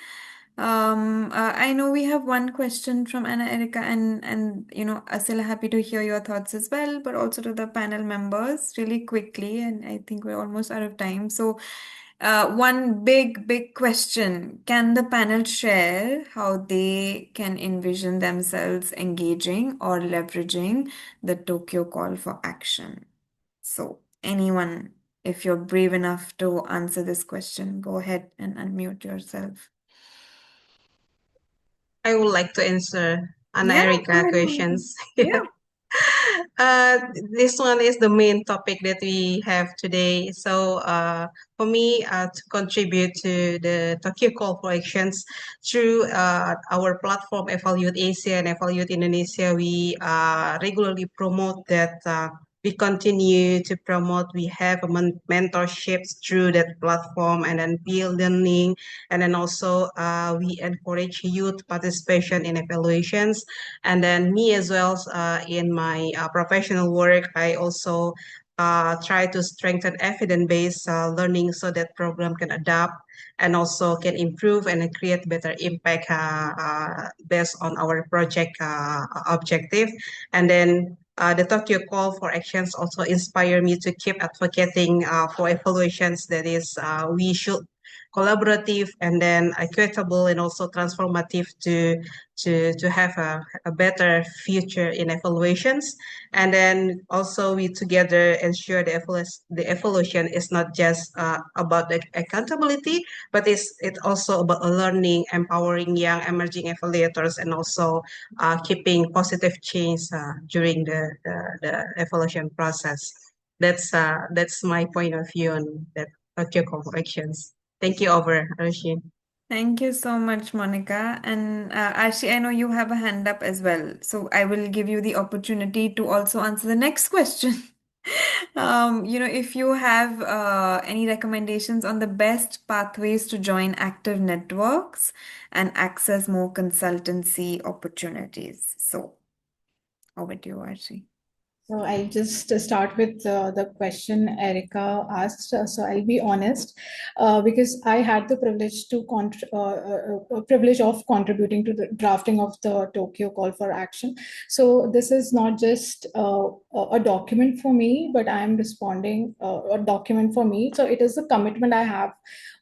I know we have one question from Anna Erica, and Asila, happy to hear your thoughts as well, but also to the panel members really quickly, and I think we're almost out of time. So, one big question: can the panel share how they can envision themselves engaging or leveraging the Tokyo Call for Action? So, anyone, if you're brave enough to answer this question, go ahead and unmute yourself. I would like to answer Anna Yeah, Erica go ahead. questions. Yeah. This one is the main topic that we have today. So for me to contribute to the Tokyo Call for Actions through our platform EvalYouth Asia and EvalYouth Indonesia, we regularly promote that we continue to promote. We have mentorships through that platform and then peer learning. And then also we encourage youth participation in evaluations. And then me as well, in my professional work, I also try to strengthen evidence-based learning so that program can adapt and also can improve and create better impact based on our project objective. And then the Tokyo Call for Actions also inspire me to keep advocating for evaluations. That is, we should collaborative and then equitable and also transformative to have a better future in evaluations. And then also we together ensure the evaluation is not just about the accountability, but it's also about learning, empowering young emerging evaluators, and also keeping positive change during the evaluation process. That's my point of view on that Tokyo Call for Actions. Thank you, over, Arushi. Thank you so much, Monica. And Arshi, I know you have a hand up as well. So I will give you the opportunity to also answer the next question. If you have any recommendations on the best pathways to join active networks and access more consultancy opportunities. So over to you, Arshi. So I'll just start with the question Erica asked. So I'll be honest, because I had the privilege of contributing to the drafting of the Tokyo Call for Action. So this is not just a document for me, but I am responding a document for me. So it is a commitment I have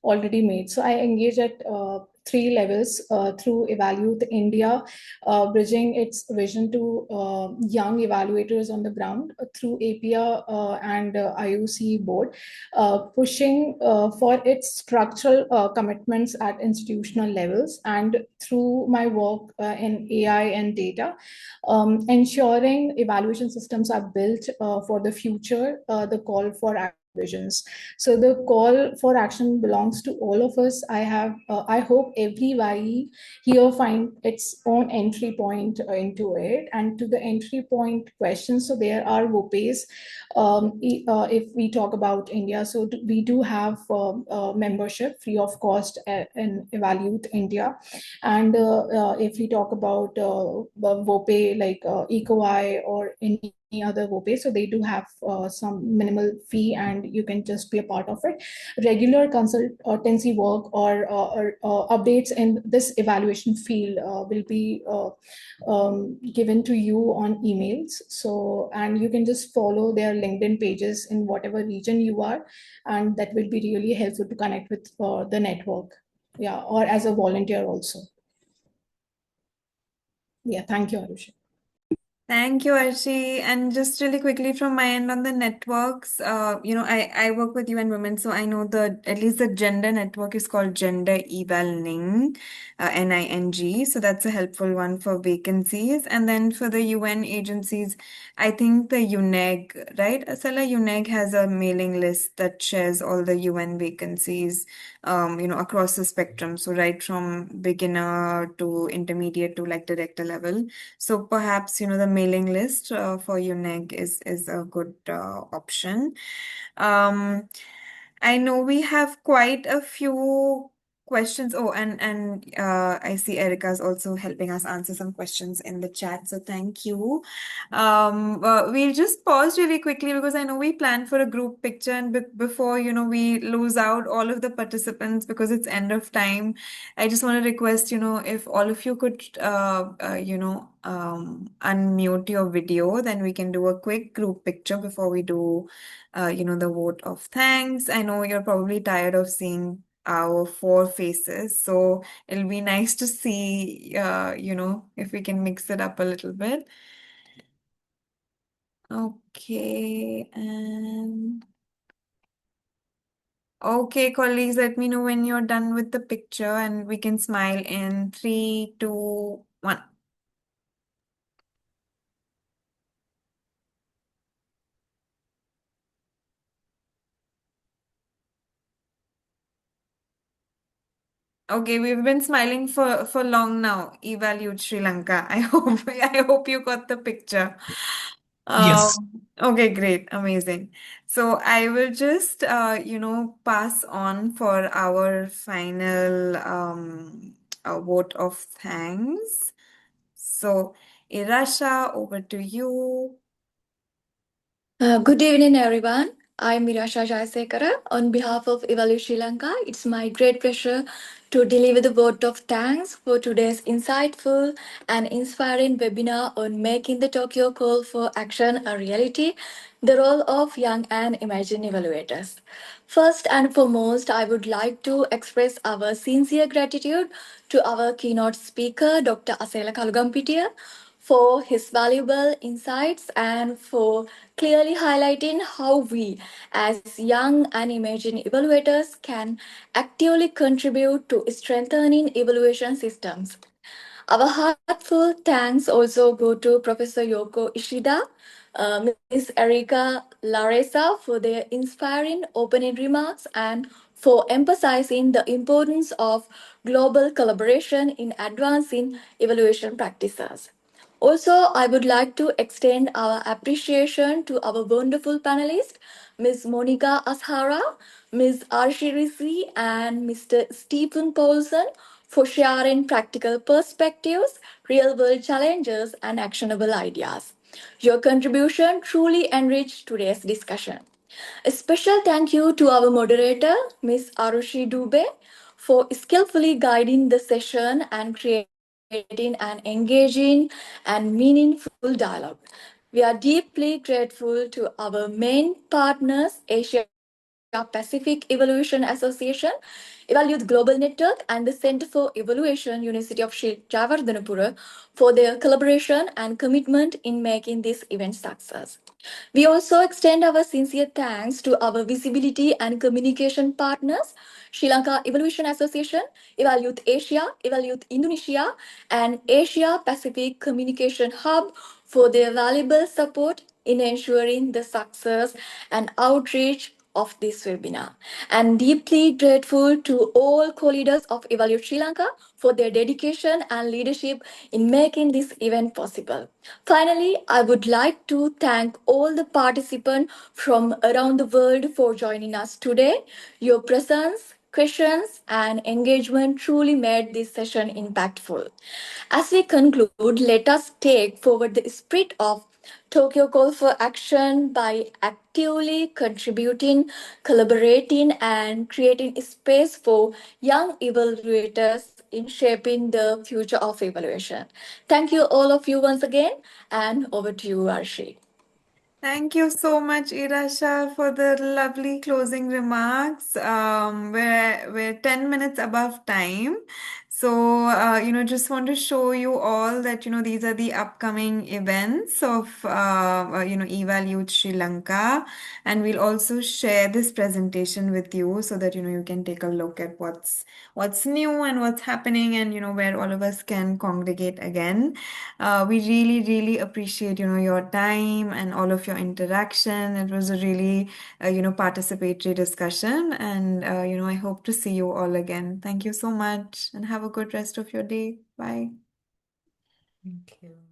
already made. So I engage at three levels through EvalYouth India, bridging its vision to young evaluators on the ground through APEA and IOC board, pushing for its structural commitments at institutional levels, and through my work in AI and data, ensuring evaluation systems are built for the future, the call for action visions. So the call for action belongs to all of us. I hope every YE here find its own entry point into it, and to the entry point questions. So there are WOPEs. If we talk about India, so we do have membership free of cost in EvalYouth India. And if we talk about WOPE like EcoI or any other WOPE, so they do have some minimal fee and you can just be a part of it. Regular consultancy work or updates in this evaluation field will be given to you on emails. So, and you can just follow their LinkedIn pages in whatever region you are, and that will be really helpful to connect with the network. Yeah, or as a volunteer also. Yeah, thank you, Arushi. Thank you, Archie. And just really quickly from my end on the networks, I work with UN Women, so I know at least the gender network is called Gender Eval Ning, NING. So that's a helpful one for vacancies. And then for the UN agencies, I think the UNEG, right? Asala UNEG has a mailing list that shares all the UN vacancies, across the spectrum. So right from beginner to intermediate to like director level. So perhaps, the mailing list for UNEG is a good option. I know we have quite a few questions. Oh, and I see Erica's also helping us answer some questions in the chat. So thank you. We'll just pause really quickly because I know we planned for a group picture, and before, we lose out all of the participants because it's end of time. I just want to request, if all of you could, unmute your video, then we can do a quick group picture before we do, the vote of thanks. I know you're probably tired of seeing our four faces, so it'll be nice to see, if we can mix it up a little bit. Okay, and okay, colleagues, let me know when you're done with the picture and we can smile in 3, 2, 1. Okay, we've been smiling for long now. EvalYouth Sri Lanka. I hope you got the picture. Yes. Okay, great, amazing. So I will just pass on for our final vote of thanks. So Irasha, over to you. Good evening, everyone. I'm Mirasha Jayasekara. On behalf of EvalYouth Sri Lanka, it's my great pleasure to deliver the vote of thanks for today's insightful and inspiring webinar on making the Tokyo Call for Action a reality, the role of young and emerging evaluators. First and foremost, I would like to express our sincere gratitude to our keynote speaker, Dr. Asela Kalugampitia, for his valuable insights and for clearly highlighting how we, as young and emerging evaluators, can actively contribute to strengthening evaluation systems. Our heartfelt thanks also go to Professor Yoko Ishida, Ms. Erika Laresa for their inspiring opening remarks and for emphasizing the importance of global collaboration in advancing evaluation practices. Also, I would like to extend our appreciation to our wonderful panelists, Ms. Monica Ashara, Ms. Arshi Rizvi, and Mr. Stephen Paulson for sharing practical perspectives, real world challenges, and actionable ideas. Your contribution truly enriched today's discussion. A special thank you to our moderator, Ms. Arushi Dubey, for skillfully guiding the session and creating an engaging and meaningful dialogue. We are deeply grateful to our main partners, Asia Pacific Evaluation Association, EvalYouth Global Network, and the Center for Evaluation, University of Sri Jayewardenepura, for their collaboration and commitment in making this event success. We also extend our sincere thanks to our visibility and communication partners, Sri Lanka Evaluation Association, EvalYouth Asia, EvalYouth Indonesia, and Asia Pacific Communication Hub for their valuable support in ensuring the success and outreach of this webinar. And deeply grateful to all co-leaders of EvalYouth Sri Lanka for their dedication and leadership in making this event possible. Finally, I would like to thank all the participants from around the world for joining us today. Your presence, questions, and engagement truly made this session impactful. As we conclude, let us take forward the spirit of Tokyo Call for Action by actively contributing, collaborating, and creating space for young evaluators in shaping the future of evaluation. Thank you, all of you, once again, and over to you, Arshi. Thank you so much, Irasha, for the lovely closing remarks. We're 10 minutes above time. So, just want to show you all that, these are the upcoming events of, EvalYouth Sri Lanka. And we'll also share this presentation with you so that, you can take a look at what's new and what's happening and, where all of us can congregate again. We really, really appreciate, your time and all of your interaction. It was a really, participatory discussion. And, I hope to see you all again. Thank you so much and have a good rest of your day. Bye. Thank you.